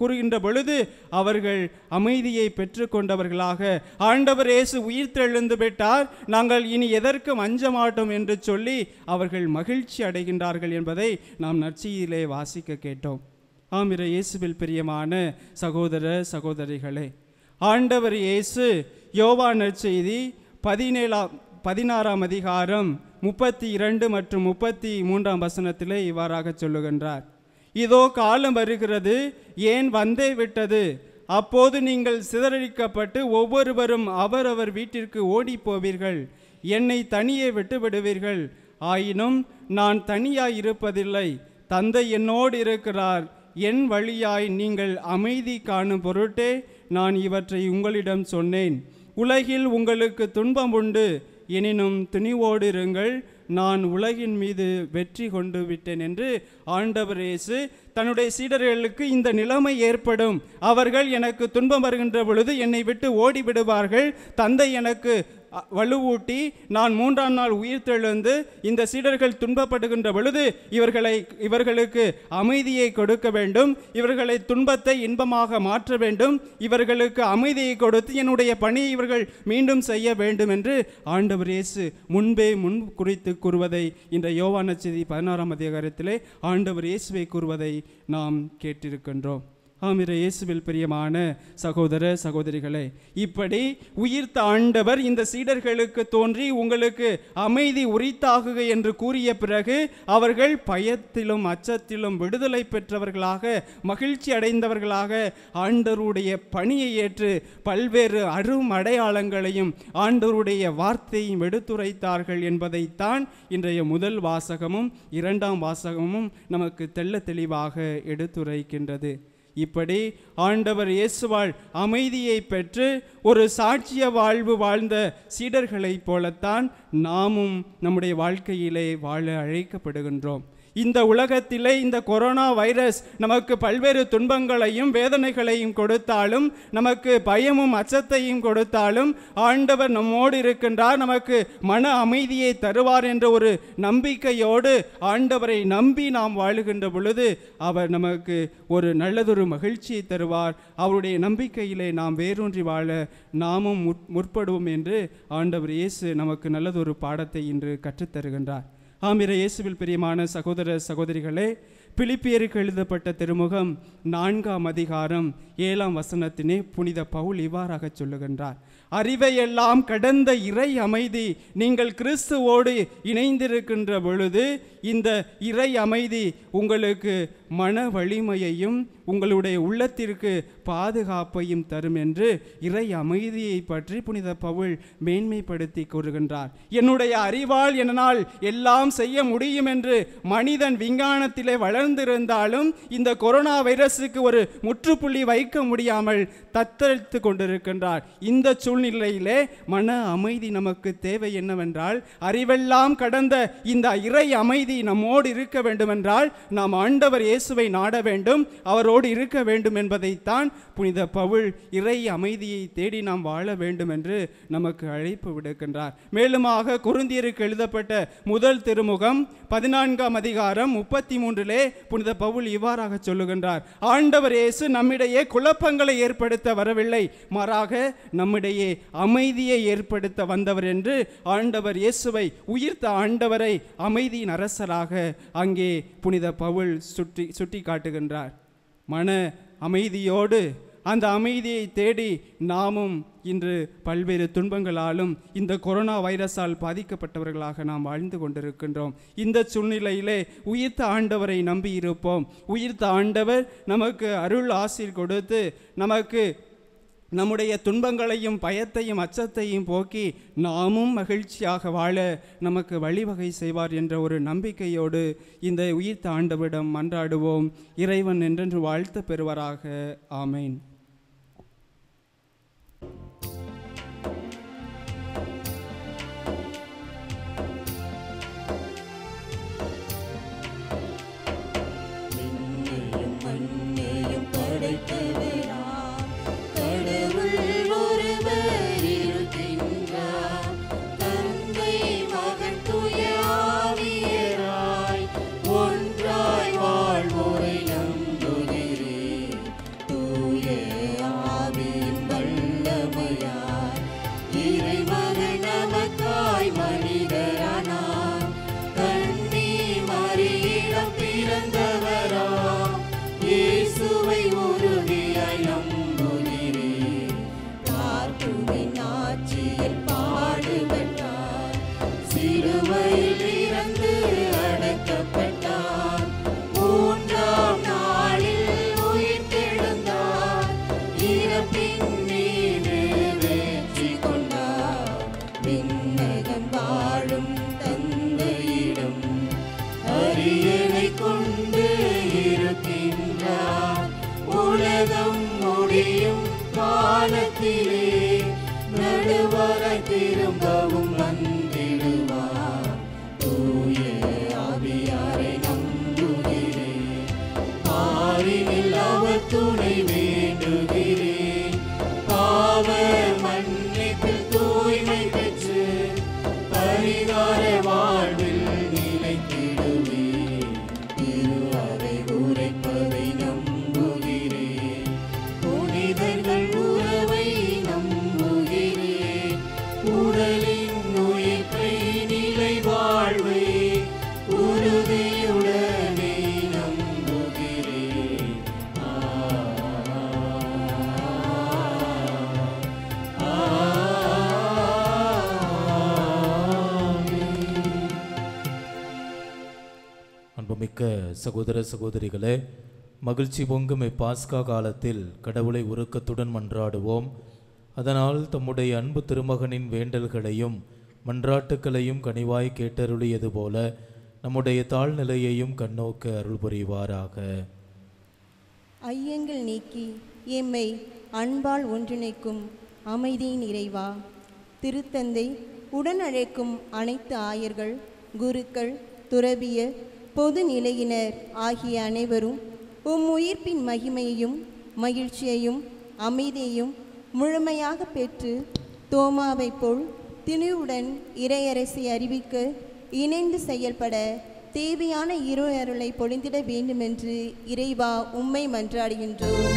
கூறுகின்ற பொழுது அவர்கள் அமைதியை பெற்றுக்கொண்டவர்களாக, ஆண்டவர் இயேசு உயிர்த்தெழுந்து விட்டார், நாங்கள் இனி எதற்கும் அஞ்ச மாட்டோம் என்று சொல்லி அவர்கள் மகிழ்ச்சி அடைகின்றார்கள் என்பதை நாம் நற்செய்தியிலே வாசிக்க கேட்டோம். ஆமிர இயேசுவில் பிரியமான சகோதர சகோதரிகளே, ஆண்டவர் இயேசு யோவான் நற்செய்தி 16ஆம் அதிகாரம் 32 மற்றும் 33ஆம் வசனத்திலே இவ்வாறாக சொல்லுகின்றார்: இதோ காலம் வருகிறது, ஏன் வந்தே விட்டது, அப்போது நீங்கள் சிதறடிக்கப்பட்டு ஒவ்வொருவரும் அவரவர் வீட்டிற்கு ஓடி போவீர்கள், என்னை தனியே விட்டு விடுவீர்கள். ஆயினும் நான் தனியாய் இருப்பதில்லை, தந்தை என்னோடு இருக்கிறார். என் வழியாய் நீங்கள் அமைதி காணும் பொருட்டே நான் இவற்றை உங்களிடம் சொன்னேன். உலகில் உங்களுக்கு துன்பம் உண்டு, எனினும் துணிவோடு இருங்கள், நான் உலகின் மீது வெற்றி கொண்டு விட்டேன் என்று ஆண்டவர் இயேசு தன்னுடைய சீடர்களுக்கு இந்த நிலைமை ஏற்படும், அவர்கள் எனக்கு துன்பம் வருகின்ற பொழுது என்னை விட்டு ஓடிவிடுவார்கள், தந்தை எனக்கு வலுவூட்டி நான் 3ஆம் நாள் உயிர்த்தெழுந்து இந்த சீடர்கள் துன்பப்படுகின்ற பொழுது இவர்களுக்கு அமைதியை கொடுக்க வேண்டும், இவர்களை துன்பத்தை இன்பமாக மாற்ற வேண்டும், இவர்களுக்கு அமைதியை கொடுத்து என்னுடைய பணியை இவர்கள் மீண்டும் செய்ய வேண்டும் என்று ஆண்டவர் இயேசு முன்பே குறித்து கூறுவதை இந்த யோவான் நற்செய்தி 16ஆம் அதிகாரத்திலே ஆண்டவர் இயேசுவை கூறுவதை நாம் கேட்டிருக்கின்றோம். ஆமிர இயேசுவில் பிரியமான சகோதர சகோதரிகளே, இப்படி உயிர்த்த ஆண்டவர் இந்த சீடர்களுக்கு தோன்றி உங்களுக்கு அமைதி உரித்தாகுக என்று கூறிய பிறகு அவர்கள் பயத்திலும் அச்சத்திலும் விடுதலை பெற்றவர்களாக மகிழ்ச்சி அடைந்தவர்களாக ஆண்டவருடைய பணியை ஏற்று பல்வேறு அரும் அடையாளங்களையும் ஆண்டவருடைய வார்த்தையும் எடுத்துரைத்தார்கள் என்பதைத்தான் இன்றைய முதல் வாசகமும் 2ஆம் வாசகமும் நமக்கு தெள்ள தெளிவாக எடுத்துரைக்கின்றது. இப்படி ஆண்டவர் இயேசுவால் அமைதியை பெற்று ஒரு சாட்சிய வாழ்வு வாழ்ந்த சீடர்களைப் போலத்தான் நாமும் நம்முடைய வாழ்க்கையிலே வாழ அழைக்கப்படுகின்றோம். இந்த உலகத்திலே இந்த கொரோனா வைரஸ் நமக்கு பல்வேறு துன்பங்களையும் வேதனைகளையும் கொடுத்தாலும், நமக்கு பயமும் அச்சத்தையும் கொடுத்தாலும் ஆண்டவர் நம்மோடு இருக்கின்றார், நமக்கு மன அமைதியை தருவார் என்ற ஒரு நம்பிக்கையோடு ஆண்டவரை நம்பி நாம் வாழுகின்ற பொழுது அவர் நமக்கு ஒரு நல்லதொரு மகிழ்ச்சியை தருவார். அவருடைய நம்பிக்கையிலே நாம் வேரூன்றி வாழ நாமும் முற்படுவோம் என்று ஆண்டவர் இயேசு நமக்கு நல்லதொரு பாடத்தை இன்று கற்றுத்தருகின்றார். ஆமிர இயேசுவில் பிரியமான சகோதர சகோதரிகளே, பிலிப்பியருக்கு எழுதப்பட்ட திருமுகம் 4ஆம் அதிகாரம் 7ஆம் வசனத்தினே புனித பவுல் இவ்வாறாக சொல்லுகின்றார்: அறிவையெல்லாம் கடந்த இறை அமைதி நீங்கள் கிறிஸ்துவோடு இணைந்திருக்கின்ற பொழுது இந்த இறை அமைதி உங்களுக்கு மன வலிமையையும் உங்களுடைய உள்ளத்திற்கு பாதுகாப்பையும் தரும் என்று இறை அமைதியை பற்றி புனித பவுல் மேன்மைப்படுத்தி கூறுகின்றார். என்னுடைய அறிவால் என்னால் எல்லாம் செய்ய முடியும் என்று மனிதன் விஞ்ஞானத்திலே வளர்ந்திருந்தாலும் இந்த கொரோனா வைரஸுக்கு ஒரு முற்றுப்புள்ளி வைக்க முடியாமல் தத்தளித்து கொண்டிருக்கின்றார். இந்த சூழ்நிலையிலே மன அமைதி நமக்கு தேவை என்னவென்றால், அறிவெல்லாம் கடந்த இந்த இறை அமைதி நம்மோடு இருக்க வேண்டுமென்றால் நாம் ஆண்டவர் இயேசுவை நாட வேண்டும், அவரோடு இருக்க வேண்டும் என்பதைத்தான் புனித பவுல் இறை அமைதியை தேடி நாம் வாழ வேண்டும் என்று நமக்கு அழைப்பு விடுக்கின்றார். மேலுமாக கொரிந்தியருக்கு எழுதப்பட்ட முதல் திருமுகம் 14ஆம் அதிகாரம் 33 புனித பவுல் இவ்வாறாக சொல்லுகின்றார்: ஆண்டவர் இயேசு நம்மிடையே குழப்பங்களை ஏற்படுத்த வரவில்லை, மாறாக நம்மிடையே அமைதியை ஏற்படுத்த வந்தவர் என்று ஆண்டவர் இயேசுவை, உயிர்த்த ஆண்டவரை அமைதியின் அரசராக அங்கே புனித பவுல் சுட்டி காட்டுகின்றார். மன அமைதியோடு அந்த அமைதியை தேடி நாமும் இன்று பல்வேறு துன்பங்களாலும் இந்த கொரோனா வைரஸால் பாதிக்கப்பட்டவர்களாக நாம் வாழ்ந்து கொண்டிருக்கின்றோம். இந்த சூழ்நிலையிலே உயிர்த்த ஆண்டவரை நம்பி இருப்போம். உயிர்த்த ஆண்டவர் நமக்கு அருள் ஆசீர் கொடுத்து நமக்கு நம்முடைய துன்பங்களையும் பயத்தையும் அச்சத்தையும் போக்கி நாமும் மகிழ்ச்சியாக வாழ நமக்கு வழிவகை செய்வார் என்ற ஒரு நம்பிக்கையோடு இந்த உயிர்த்த ஆண்டவரிடம் மன்றாடுவோம். இறைவன் என்றென்று வாழ்த்து பெறுவாராக. ஆமேன். Yeah. உலகம் முடியும் காலத்திலே நடுவரை திரும்பவும் வந்திடுவார். தூய ஆவியாரை நம்புகிறேன், பாரினில் அவர் துணை வேண்டுகிறேன். பாவ மன்னிப்பில் தூய்மை பெற்று பரிகார வாழ்வில் நிலைத்திடுவேன். திரு அறை உரைப்பதை நம்புகிறேன், புனிதர்கள் உறவை நம்புகிறேன். உடலின் உயிர்ப்பை நிலை வாழ்வை உறுதியுடனே நம்புகிறேன். அன்புமிக்க சகோதர சகோதரிகளே, மகிழ்ச்சி பொங்கும் இப்பாஸ்கா காலத்தில் கடவுளை உருக்கத்துடன் மன்றாடுவோம். அதனால் தம்முடைய அன்பு திருமகனின் வேண்டல்களையும் மன்றாட்டுக்களையும் கனிவாய் கேட்டருளியது போல நம்முடைய தாழ்நிலையையும் கண்ணோக்க அருள் புரிவாராக. ஐயங்கள் நீக்கி எம்மை அன்பால் ஒன்றிணைக்கும் அமைதியின் இறைவா, திருத்தந்தை உடன் அழைக்கும் அனைத்து ஆயர்கள், குருக்கள், துறவியர், பொது நிலையினர் ஆகிய அனைவரும் உயிர்ப்பின் மகிமையையும் மகிழ்ச்சியையும் அமைதியையும் முழுமையாக பெற்று தோமாவை போல் திணிவுடன் இறையரசை அறிவிக்க இணைந்து செயல்பட தேவையான இரு அருளை பொழிந்திட வேண்டுமென்று இறைவா உம்மை மன்றாடுகின்றோம்.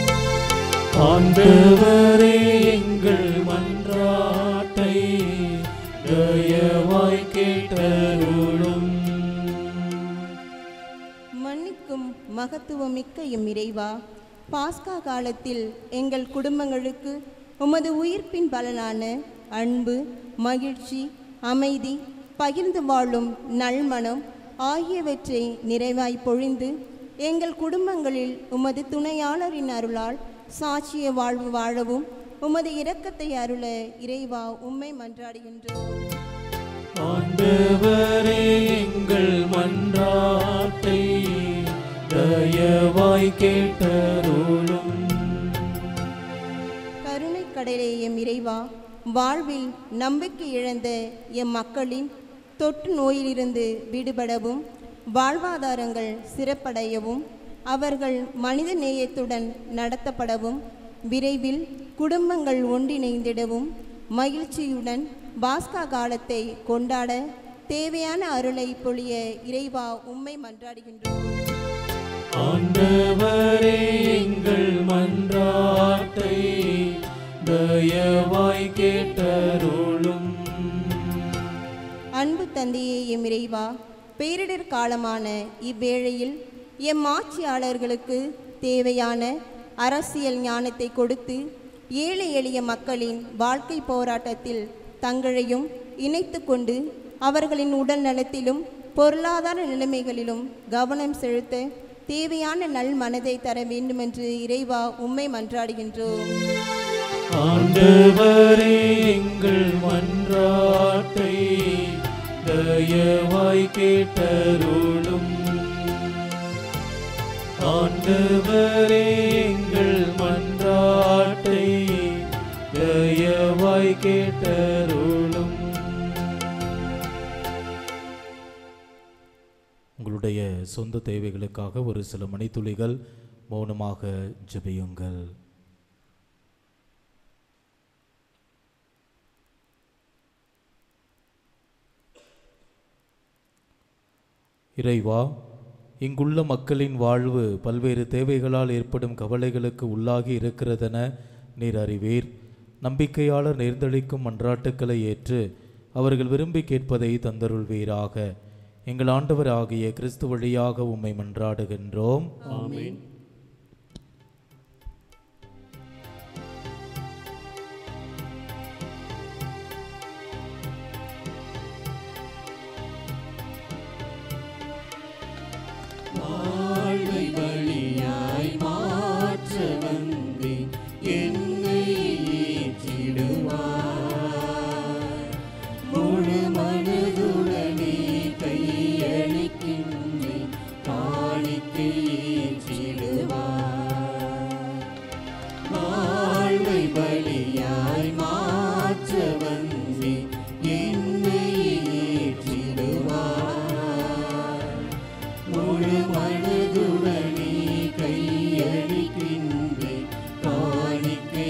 ஆண்டவரே, எங்கள் மன்றாட்டை தயவாய் கேட்டருளும். மன்னிக்கும் மகத்துவமிக்க எம் இறைவா, பாஸ்கா காலத்தில் எங்கள் குடும்பங்களுக்கு உமது உயிர்ப்பின் பலனான அன்பு, மகிழ்ச்சி, அமைதி, பகிர்ந்து வாழும் நல்மனம் ஆகியவற்றை நிறைவாய் பொழிந்து எங்கள் குடும்பங்களில் உமது துணையாளரின் அருளால் சாட்சிய வாழ்வு வாழவும் உமது இரக்கத்தை அருள இறைவா உம்மை மன்றாடுகின்றோம். ஆண்டவரே, எங்கள் மன்றாட்டை தயவாய் கேட்டருளும். கருணை கடலே எம் இறைவா, வாழ்வில் நம்பிக்கை இழந்த எம் மக்களின் தொற்று நோயிலிருந்து விடுபடவும் வாழ்வாதாரங்கள் சிறப்படையவும் அவர்கள் மனித நேயத்துடன் நடத்தப்படவும் விரைவில் குடும்பங்கள் ஒன்றிணைந்திடவும் மகிழ்ச்சியுடன் பாஸ்கா காலத்தை கொண்டாட தேவையான அருளை பொழிய இறைவா உம்மை மன்றாடுகின்றோம். ஆண்டவரே, எங்கள் மன்றாட்டை தயவாய் கேட்டருளும். அன்பு தந்தையே எம் இறைவா, பேரிடர் காலமான இவ்வேளையில் எம் ஆட்சியாளர்களுக்கு தேவையான அரசியல் ஞானத்தை கொடுத்து ஏழை எளிய மக்களின் வாழ்க்கை போராட்டத்தில் தங்களையும் இணைத்து கொண்டு அவர்களின் உடல் நலத்திலும் பொருளாதார நிலைமைகளிலும் கவனம் செலுத்த தேவையான நல் மனதை தர வேண்டுமென்று இறைவா உம்மை மன்றாடுகின்றோம். ஆண்டவரே, எங்கள் மன்றாட்டை தயவாய் கேட்டருளும். ஆண்டவரே, எங்கள் மன்றாட்டை தயவாய் கேட்டருளும். உங்களுடைய சொந்த தேவைகளுக்காக ஒரு சில மணித்துளிகள் மௌனமாக ஜெபியுங்கள். இறைவா, இங்குள்ள மக்களின் வாழ்வு பல்வேறு தேவைகளால் ஏற்படும் கவலைகளுக்கு உள்ளாகி இருக்கிறதென நீர் அறிவீர். நம்பிக்கையாளர் நேர்ந்தளிக்கும் மன்றாட்டுக்களை ஏற்று அவர்கள் விரும்பி கேட்பதை தந்தருள்வீராக. எங்கள் ஆண்டவர் ஆகிய கிறிஸ்து வழியாக உம்மை மன்றாடுகின்றோம். ஆமென். வாழ்வை வழியாய் மாற்ற வந்தேன், என்னை ஏற்றிடுவாய். முழு மனதுடனே கையளிக்கின்றேன், காணிக்கை ஏற்றிடுவாய். அளிக்கின்றேன் காணிக்கை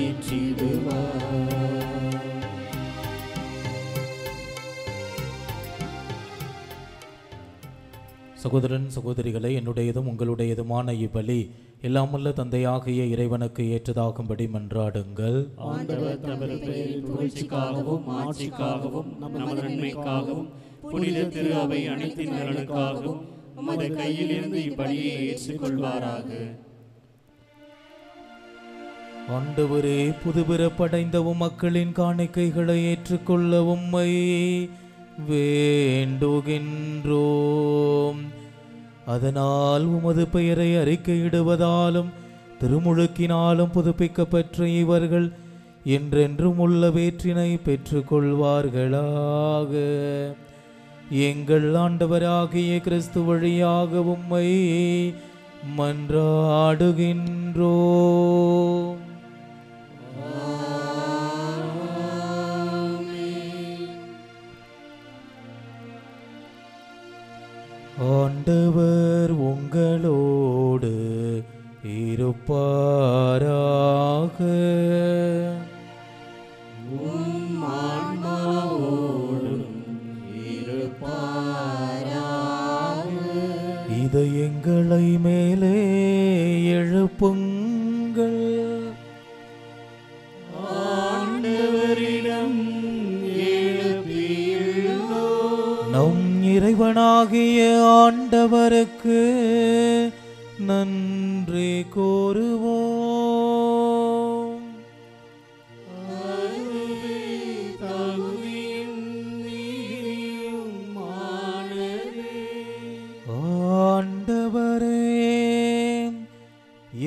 ஏற்றிடுவார். சகோதரன் சகோதரிகளை, என்னுடையதும் உங்களுடையதுமான இப்பலி எல்லாமுள்ள தந்தையாகிய இறைவனுக்கு ஏற்றதாகும்படி மன்றாடுங்கள். ஆண்டவர் தமது பெயரின் புகழ்ச்சிக்காகவும் ஆட்சிக்காகவும் நமது நன்மைக்காகவும் புனித திரு அவை அனைத்தின் நலனுக்காகவும் உமது கையிலிருந்து இப்படியை ஏற்றுக்கொள்வாராக. ஆண்டவரே, புதுபிறப்படைந்த மக்களின் காணிக்கைகளை ஏற்றுக்கொள்ள உம்மை வேண்டுகின்றோம். அதனால் உமது பெயரை அறிக்கையிடுவதாலும் திருமுழுக்கினாலும் புதுப்பிக்கப்பெற்ற இவர்கள் என்றென்றும் உள்ள வேற்றினை பெற்றுக்கொள்வார்களாக. எங்கள் ஆண்டவராகிய கிறிஸ்து வழியாக உம்மை மன்றாடுகின்றோம். ஆண்டவர் உங்களோடு இருப்பாராக. உம் ஆன்மாவோடும் இருப்பாராக. இதயங்களை மேலே எழுப்புங்கள். ஆண்டவரிடம் எழுப்பியுள்ளோம். நம் இறைவனாகிய ஆண்டவருக்கு நன்றி கூறுவோம். அதுவே தகுதியும் நீதியுமானதே. ஆண்டவரே,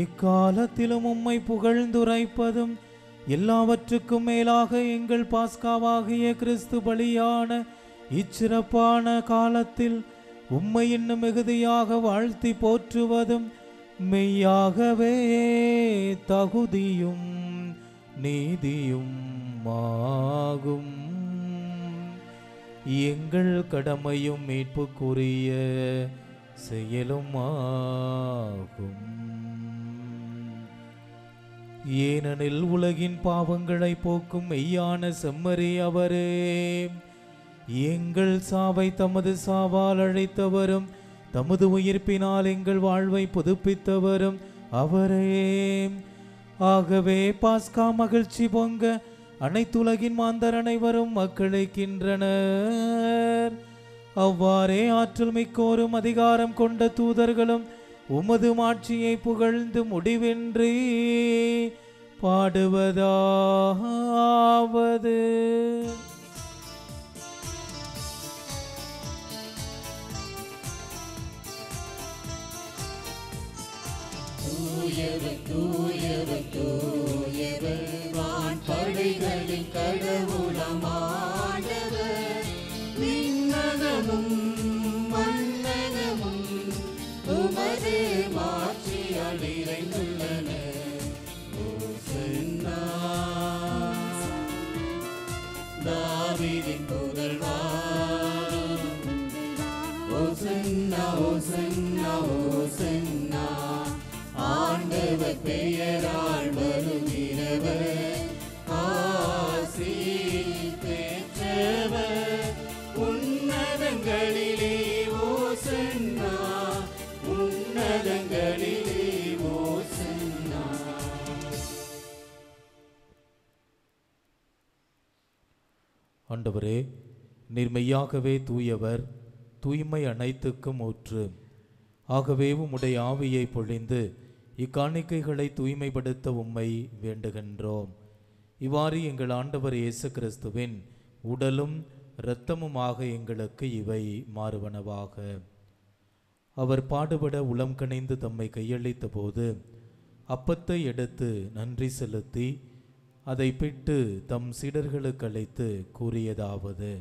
இக்காலத்திலும் உம்மை புகழ்ந்துரைப்பதும் எல்லாவற்றுக்கும் மேலாக எங்கள் பாஸ்காவாகிய கிறிஸ்து பலியான இச்சிறப்பான காலத்தில் உம்மை இன்னும் மிகுதியாக வாழ்த்தி போற்றுவதும் மெய்யாகவே தகுதியும் நீதியும் ஆகும். எங்கள் கடமையும் மீட்புக்குரிய செயலும் ஆகும். ஏனெனில் உலகின் பாவங்களை போக்கும் மெய்யான செம்மறி அவரே, எங்கள் சாவை தமது சாவால் அழைத்தவரும் தமது உயிர்ப்பினால் எங்கள் வாழ்வை புதுப்பித்தவரும் அவரே. ஆகவே பாஸ்கா மகிழ்ச்சி பொங்க அனைத்துலகின் மாந்தர் அனைவரும் மக்களிக்கின்றனர். அவ்வாறே ஆற்றல் மிக்கோரும் அதிகாரம் கொண்ட தூதர்களும் உமது மாட்சியை புகழ்ந்து முடிவின்றி பாடுவதாவது: தூயவர் தூயவர் தூயவர் வான்படைகளின் கடவுளமானவர். விண்ணகமும் மண்ணகமும் உமது மாட்சியால் நிறைந்துள்ளன. ஓசன்னா தாவீதின் புதல்வா. ஓசன்னா ஓசன்னா ஓசன்னா ஆண்டவர் பெயரால் வருகிறவர். ஆசி பெற்றவர். உன்னதங்களிலே ஓசன்னா உன்னதங்களிலே ஓசன்னா. ஆண்டவரே, நீர் மெய்யாகவே தூயவர், தூய்மை அனைத்துக்கும் ஊற்று. ஆகவே உம்முடைய ஆவியை பொழிந்து இக்காணிக்கைகளை தூய்மைப்படுத்த உம்மை வேண்டுகின்றோம். இவ்வாறு எங்கள் ஆண்டவர் இயேசு கிறிஸ்துவின் உடலும் இரத்தமுமாக எங்களுக்கு இவை மாறுவனவாக. அவர் பாடுபட உளம் கனிந்து தம்மை கையளித்த போது அப்பத்தை எடுத்து நன்றி செலுத்தி அதை பிட்டு தம் சீடர்களுக்கு அளித்து கூறியதாவது: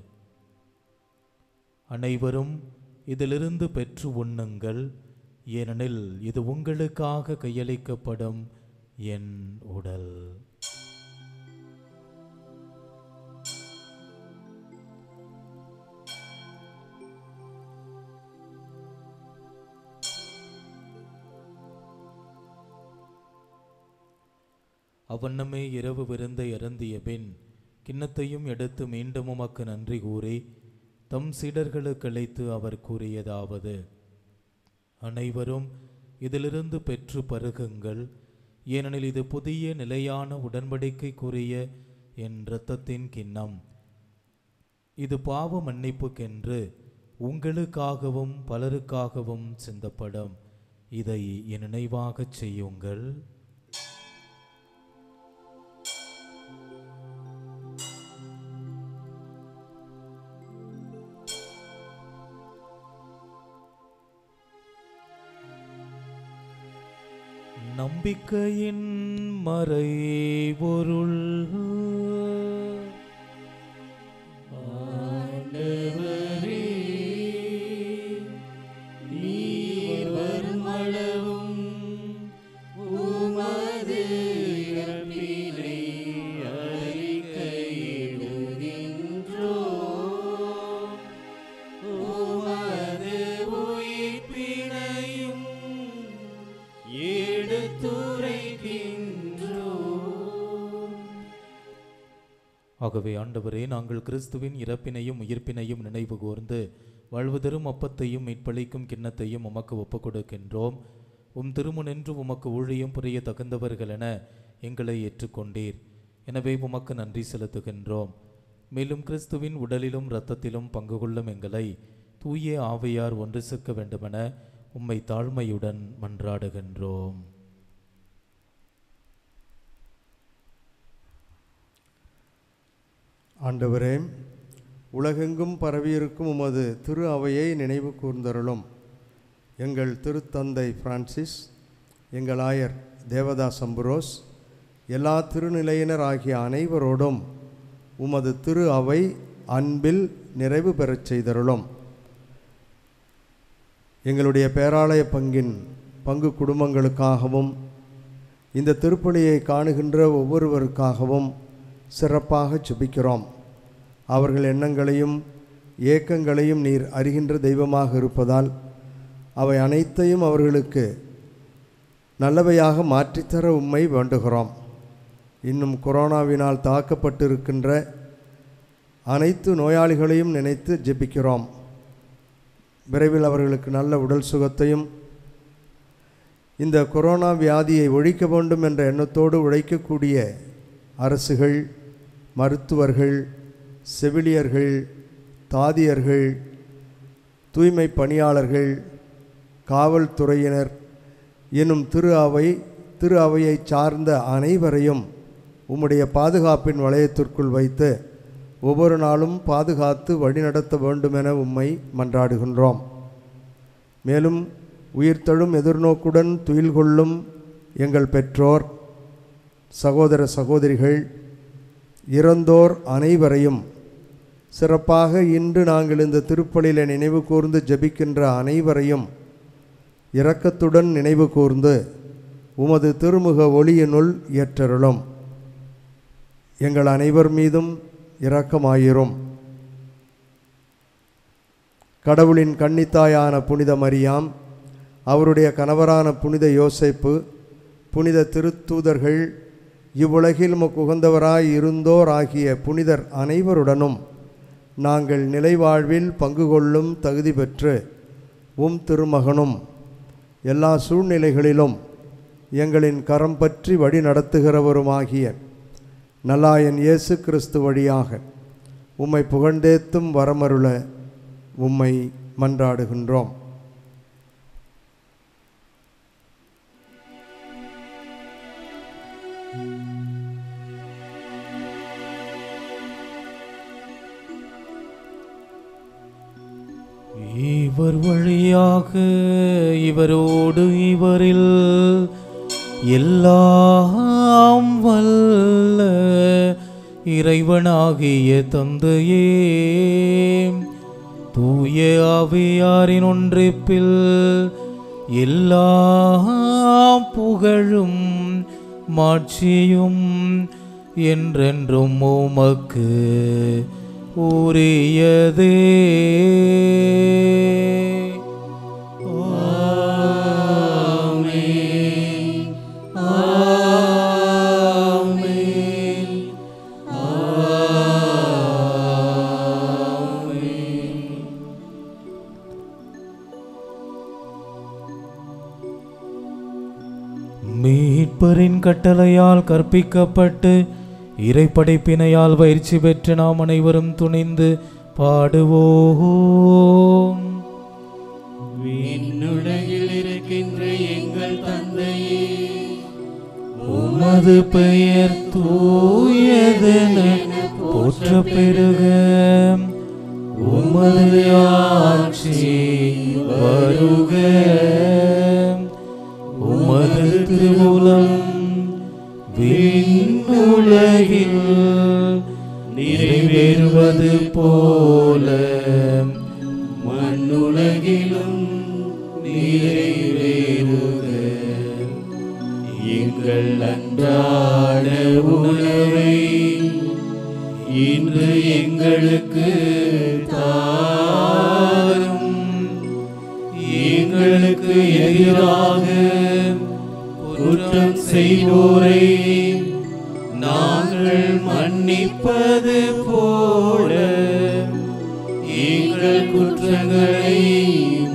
அனைவரும் இதிலிருந்து பெற்று உண்ணுங்கள், ஏனெனில் இது உங்களுக்காக கையளிக்கப்படும் என் உடல். அவ்வண்ணமே இரவு விருந்தை அருந்திய பின் கிண்ணத்தையும் எடுத்து மீண்டும் உமக்கு நன்றி கூறி தம் சீடர்களுக்கு அழைத்து அவர் கூறியதாவது: அனைவரும் இதிலிருந்து பெற்று பருகுங்கள், ஏனெனில் இது புதிய நிலையான உடன்படிக்கைக்குரிய என் இரத்தத்தின் கிண்ணம். இது பாவ மன்னிப்புக்கென்று உங்களுக்காகவும் பலருக்காகவும் சிந்தப்படும். இதை என் நினைவாகச் செய்யுங்கள். நம்பிக்கையின் மறைபொருள் ஆகவே ஆண்டவரே, நாங்கள் கிறிஸ்துவின் இறப்பினையும் உயிர்ப்பினையும் நினைவு கூர்ந்து வாழ்வுதரும் அப்பத்தையும் மீட்பளிக்கும் கிண்ணத்தையும் உமக்கு ஒப்புக் கொடுக்கின்றோம். திருமுனின்று உமக்கு ஊழியம் புரிய தகுந்தவர்கள் என எங்களை ஏற்றுக்கொண்டீர். எனவே உமக்கு நன்றி செலுத்துகின்றோம். மேலும் கிறிஸ்துவின் உடலிலும் இரத்தத்திலும் பங்கு கொள்ளும் எங்களை தூய ஆவியார் ஒன்று சேர்க்க வேண்டுமென உம்மை தாழ்மையுடன் மன்றாடுகின்றோம். ஆண்டவரே, உலகெங்கும் பரவியிருக்கும் உமது திரு அவையை நினைவு கூர்ந்தருளும். எங்கள் திருத்தந்தை பிரான்சிஸ், எங்கள் ஆயர் தேவதாஸ் அம்புரோஸ், எல்லா திருநிலையினர் ஆகிய அனைவரோடும் உமது திரு அவை அன்பில் நிறைவு பெறச் செய்தருளும். எங்களுடைய பேராலய பங்கின் பங்கு குடும்பங்களுக்காகவும் இந்த திருப்பலியை காணுகின்ற ஒவ்வொருவருக்காகவும் சிறப்பாக ஜெபிக்கிறோம். அவர்கள் எண்ணங்களையும் ஏக்கங்களையும் நீர் அறிகின்ற தெய்வமாக இருப்பதால் அவை அனைத்தையும் அவர்களுக்கு நல்லவையாக மாற்றித்தர உம்மை வேண்டுகிறோம். இன்னும் கொரோனாவினால் தாக்கப்பட்டிருக்கின்ற அனைத்து நோயாளிகளையும் நினைத்து ஜெபிக்கிறோம். விரைவில் அவர்களுக்கு நல்ல உடல் சுகத்தையும், இந்த கொரோனா வியாதியை ஒழிக்க வேண்டும் என்ற எண்ணத்தோடு உழைக்கக்கூடிய அரசுகள், மருத்துவர்கள், செவிலியர்கள், தாதியர்கள், தூய்மை பணியாளர்கள், காவல்துறையினர் எனும் திரு அவையை சார்ந்த அனைவரையும் உம்முடைய பாதுகாப்பின் வளையத்திற்குள் வைத்து ஒவ்வொரு நாளும் பாதுகாத்து வழிநடத்த வேண்டுமென உம்மை மன்றாடுகின்றோம். மேலும் உயிர்த்தெழும் எதிர்நோக்குடன் துயில் கொள்ளும் எங்கள் பெற்றோர், சகோதர சகோதரிகள், இறந்தோர் அனைவரையும், சிறப்பாக இன்று நாங்கள் இந்த திருப்பலியில் நினைவு கூர்ந்து ஜெபிக்கின்ற அனைவரையும் இரக்கத்துடன் நினைவு கூர்ந்து உமது திருமுக ஒளியினுள் ஏற்றருளும். எங்கள் அனைவர் மீதும் இரக்கமாயிரும். கடவுளின் கன்னித்தாயான புனித மரியாம், அவருடைய கணவரான புனித யோசேப்பு, புனித திருத்தூதர்கள், இவ்வுலகில் உகந்தவராய் இருந்தோர் ஆகிய புனிதர் அனைவருடனும் நாங்கள் நிலைவாழ்வில் பங்கு கொள்ளும் தகுதி பெற்று திருமகனும் எல்லா சூழ்நிலைகளிலும் எங்களின் கரம் பற்றி வழி நடத்துகிறவருமாகிய நல்லாயன் இயேசு கிறிஸ்து வழியாக உம்மை புகழ்ந்தேத்தும் வரமருள உம்மை மன்றாடுகின்றோம். இவர் வழியாக இவரோடு இவரில் எல்லாம் வல்ல இறைவனாகிய தந்தையே, தூய ஆவியாரின் ஒன்றிப்பில் எல்லா புகழும் மாட்சியும் என்றென்றும் உமக்கு உரியதே. ஆமென், ஆமென். மீட்பரின் கட்டளையால் கற்பிக்கப்பட்டு இறைப்படைப்பினையால் பயிற்சி பெற்று நாம் அனைவரும் துணிந்து பாடுவோம். விண்ணுலகில் இருக்கின்ற எங்கள் தந்தையே, உமது பெயர் தூயதென போற்ற பெருக, உமது ஆட்சி வருக, உமது திருவுளம் விண்ணுலகில் நிறைவேறுவது போல மண்ணுலகிலும் நிறைவேறுக. எங்கள் அன்றாட உணவை இன்று எங்களுக்கு தாரும். எங்களுக்கு எதிராக குற்றம் செய்வோரை நாங்கள் மன்னிப்பது போல எங்கள் குற்றங்களை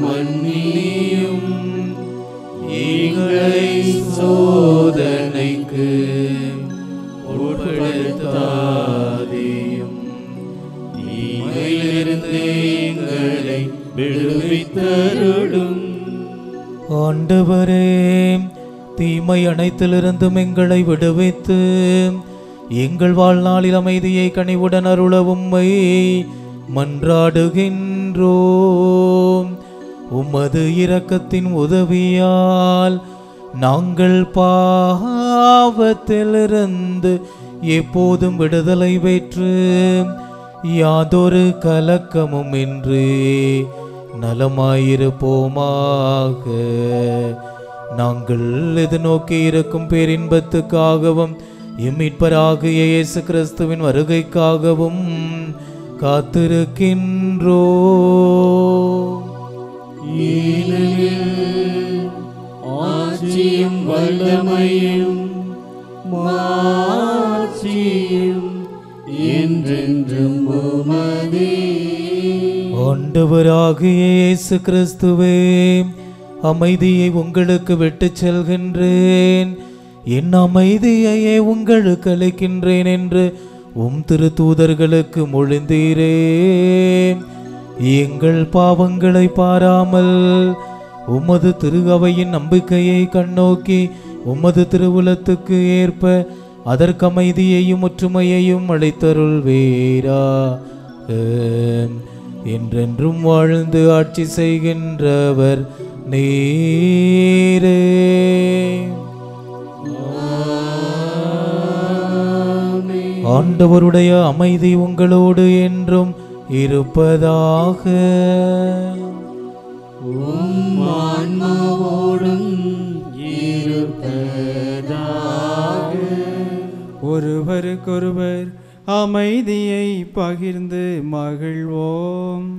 மன்னியும். எங்களை சோதனைக்கு உட்படுத்தாதேயும், தீமையிலிருந்து எங்களை விடுவித்தருளும். ஆண்டவரே, தீமை அனைத்திலிருந்தும் எங்களை விடுவித்து எங்கள் வாழ்நாளில் அமைதியை கனிவுடன் அருள உம்மை மன்றாடுகின்றோம். உமது இரக்கத்தின் உதவியால் நாங்கள் பாவத்திலிருந்து எப்போதும் விடுதலை பெற்று யாதொரு கலக்கமும் இன்றி நலமாயிருப்போமாக. நாங்கள் எதிர்நோக்கி இருக்கும் பேரின்பத்துக்காகவும் மீட்பராகிய இயேசு கிறிஸ்துவின் வருகைக்காகவும் காத்திருக்கின்றோம். ஆட்சியும் வல்லமையும் மாட்சியும் என்றென்றும் உமதே. ஆண்டவராகிய இயேசு கிறிஸ்துவே, அமைதியை உங்களுக்கு விட்டுச் செல்கின்றேன், என் அமைதியையே உங்களுக்கு அளிக்கின்றேன் என்று உம் திருத்தூதர்களுக்கு மொழிந்தீரே. எங்கள் பாவங்களை பாராமல் உமது திரு அவையின் நம்பிக்கையை கண்ணோக்கி உமது திருவுலத்துக்கு ஏற்ப அதற்கு அமைதியையும் ஒற்றுமையையும் அளித்தருள்வீராக. என்றென்றும் வாழ்ந்து ஆட்சி செய்கின்றவர் நீரே. ஆண்டவருடைய அமைதி உங்களோடு என்றும் இருப்பதாக. ஆன்மாவோடும் இருப்பதாக. ஒருவருக்கொருவர் அமைதியை பகிர்ந்து மகிழ்வோம்.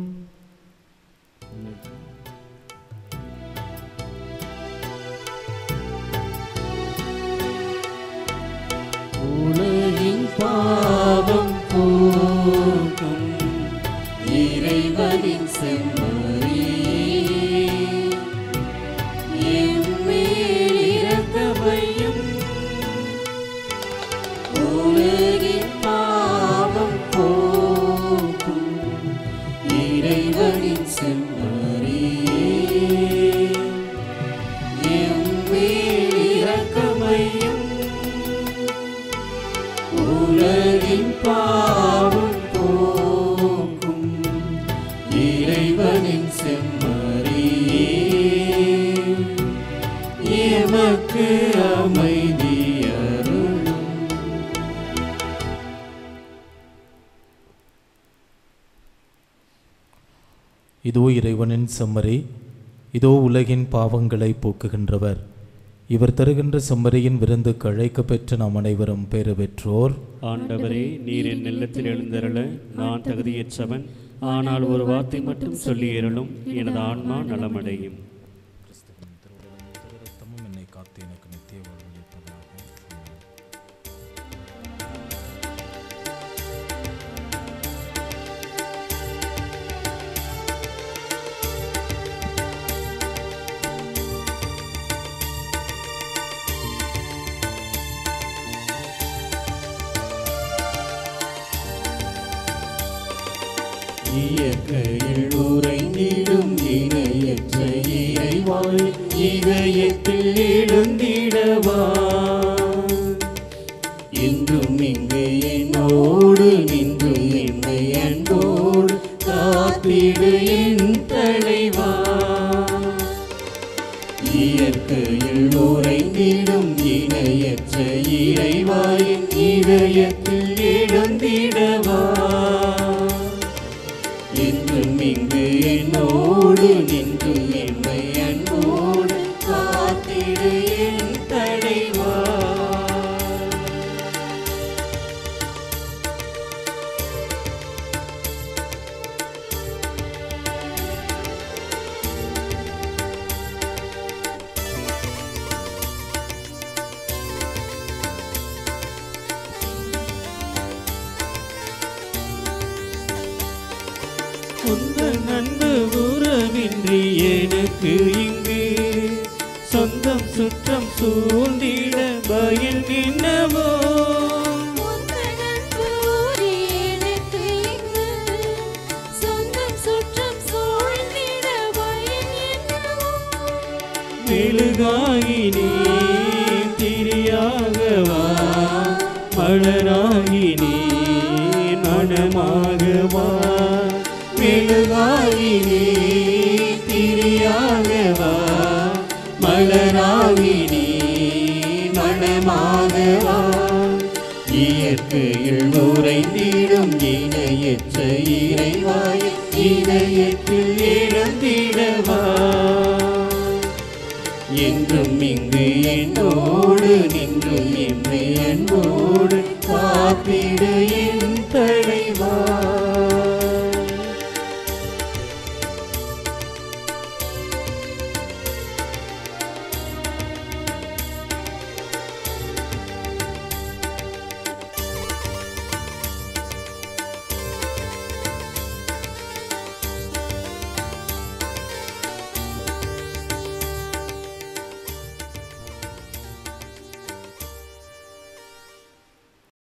உலகின் பாவம் போக்கும் இறைவனின் செம்மறியே, எம்மேல் இரக்கமையும். உலகின் பாவம் போக்கும் இறைவனின் செம்மறியே, எம்மேல் இரக்கமையும். உலகின் பாவம் போக்கும் இறைவனின் செம்மறியே, எமக்கு அமைதி அருளும். இதோ இறைவனின் செம்மறி, இதோ உலகின் பாவங்களை போக்குகின்றவர். இவர் தருகின்ற செம்மறியின் விருந்துக்கு அழைக்க பெற்று நாம் அனைவரும் பேறு பெற்றோர். ஆண்டவரே, நீர் என் இல்லத்தில் எழுந்தருள நான் தகுதியற்றவன், ஆனால் ஒரு வார்த்தை மட்டும் சொல்லி அருளும், எனது ஆன்மா நலமடையும். என்னை காத்து எனக்கு நித்திய வாழ்வளிப்பதாக. இயற்கையில் உறைந்திடும் இணையற்ற இறைவாய் இதயத்தில் எழுந்திடவா என்றும் இங்கு என்னோடு நின்றும் என்னை அன்போடு காத்திடு என் தலைவா இயற்கையில் உறைந்திடும் இணையற்ற இறைவாயின் இதயத்தில் எழுந்திடவா என்றும் இங்கு என்னோடு நின்றும் என்னை அன்போடு காத்திடு என் தலைவா உந்தன் அன்பு உறவின்றி எனக்கு இங்கு சொந்தம் சுற்றம் சூழ்ந்திட பயம் என்னவோ மெழுகாகி நீ திரியாகவா மலராகி நீ மனமாகவா மெழுகாகி நீ திரியாகவா மலராகி நீ மனமாகவா இயற்கையில் உறைந்திடும் இணையற்ற இறைவாய் இதயத்தில் எழுந்திடவா என்றும் இங்கு என்னோடு நின்றும் என்னை அன்போடு காத்திடு என் தலைவா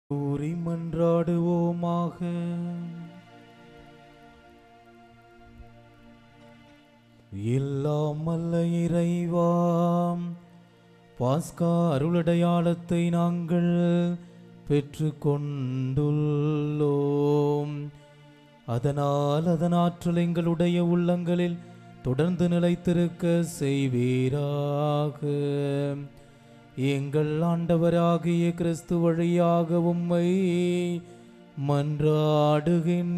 கூறி மன்றாடுவோமாக. எல்லாம் வல்ல இறைவாம், பாஸ்கா அருளடையாளத்தை நாங்கள் பெற்று கொண்டுள்ளோம். அதனால் அதன் ஆற்றல் எங்களுடைய உள்ளங்களில் தொடர்ந்து நிலைத்திருக்க செய்வீராக. எங்கள் ஆண்டவராகிய கிறிஸ்து வழியாக உம்மை மன்றாடுகின்றோம்.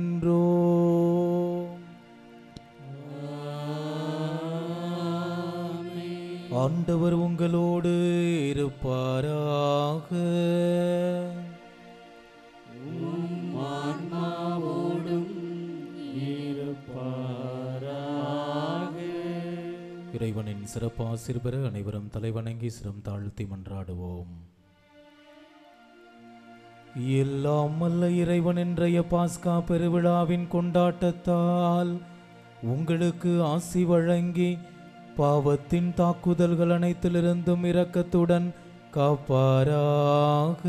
ஆண்டவர் உங்களோடு இருப்பாராக. இறைவனின் சிறப்பாசிர் பெற அனைவரும் தலைவணங்கி சிரம் தாழ்த்தி மன்றாடுவோம். எல்லாம் வல்ல இறைவன் இன்றைய பாஸ்கா பெருவிழாவின் கொண்டாட்டத்தால் உங்களுக்கு ஆசி வழங்கி பாவத்தின் தாக்குதல்கள் அனைத்திலிருந்தும் இரக்கத்துடன் காப்பாராக.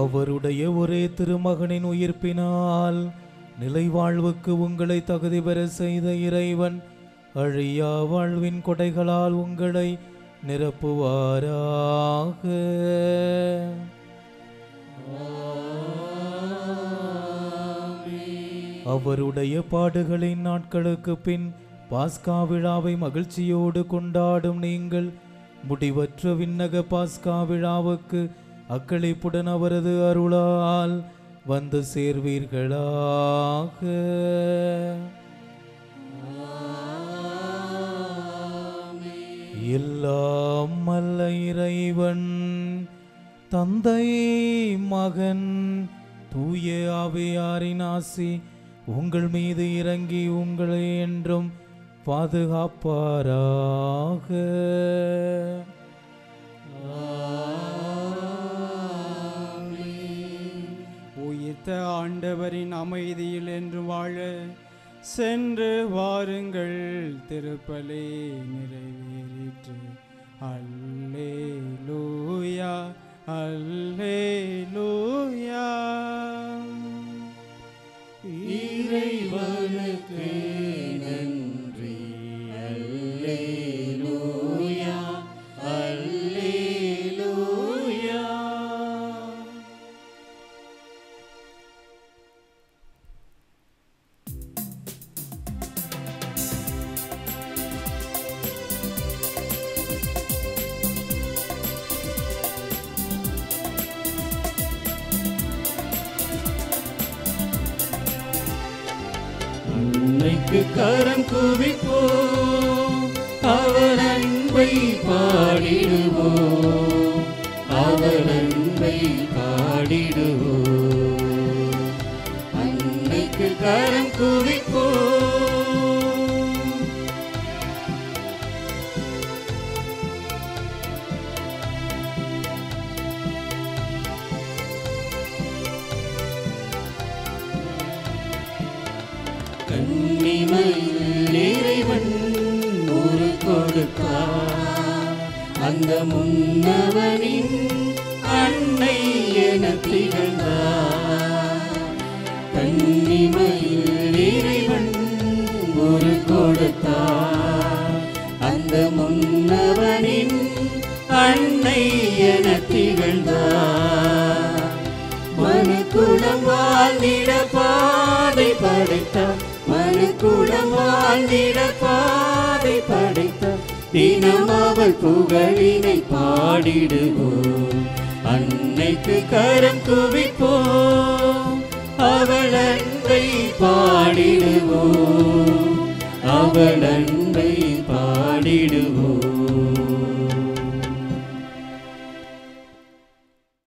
அவருடைய ஒரே திருமகனின் உயிர்ப்பினால் நிலைவாழ்வுக்கு உங்களை தகுதி பெற செய்த இறைவன் அழியா வாழ்வின் கொடைகளால் உங்களை நிரப்புவாராக. அவருடைய பாடுகளின் நாட்களுக்கு பின் பாஸ்கா விழாவை மகிழ்ச்சியோடு கொண்டாடும் நீங்கள் முடிவற்ற விண்ணக பாஸ்கா விழாவுக்கு அக்களிப்புடன் அவரது அருளால் வந்து சேர்வீர்களாக. எல்லாம் வல்ல இறைவன் தந்தை மகன் தூய ஆவியாரின் ஆசி உங்கள் மீது இறங்கி உங்களை என்றும் பாதுகாப்பாராக. உயிர்த்த ஆண்டவரின் அமைதியில் என்று வாழ சென்று வாருங்கள். திருப்பலி நிறைவேறிற்று. அல்லேலூயா அல்லேலூயா. இறைவனுக்கு நன்றி. அல்லேலூயா அல்லேலூயா. அன்னைக்கு கரம் குவிப்போம், அவர் அன்பை பாடிடுவோம், அவர் அன்பை பாடிடுவோம். அன்னைக்கு கரம் குவிப்போம். கண்ணிமையில் இறைவன் ஒரு கொடுத்தார், அந்த முன்னவனின் அன்னை என திகழ்ந்தார். கண்ணிமையில் இறைவன் ஒரு கொடுத்தார், அந்த முன்னவனின் அன்னை என திகழ்ந்தார். மனுக்குலம் வாழ்ந்திட பாதை படைத்தார், மனுக்குலம் வாழ்ந்திட பாதை படைத்தார். தினம் அவள் புகழினை பாடிடுவோம், அன்னைக்கு கரம் குவிப்போம், அவள் அன்பை பாடிடுவோம், அவள் அன்பை பாடிடுவோம்.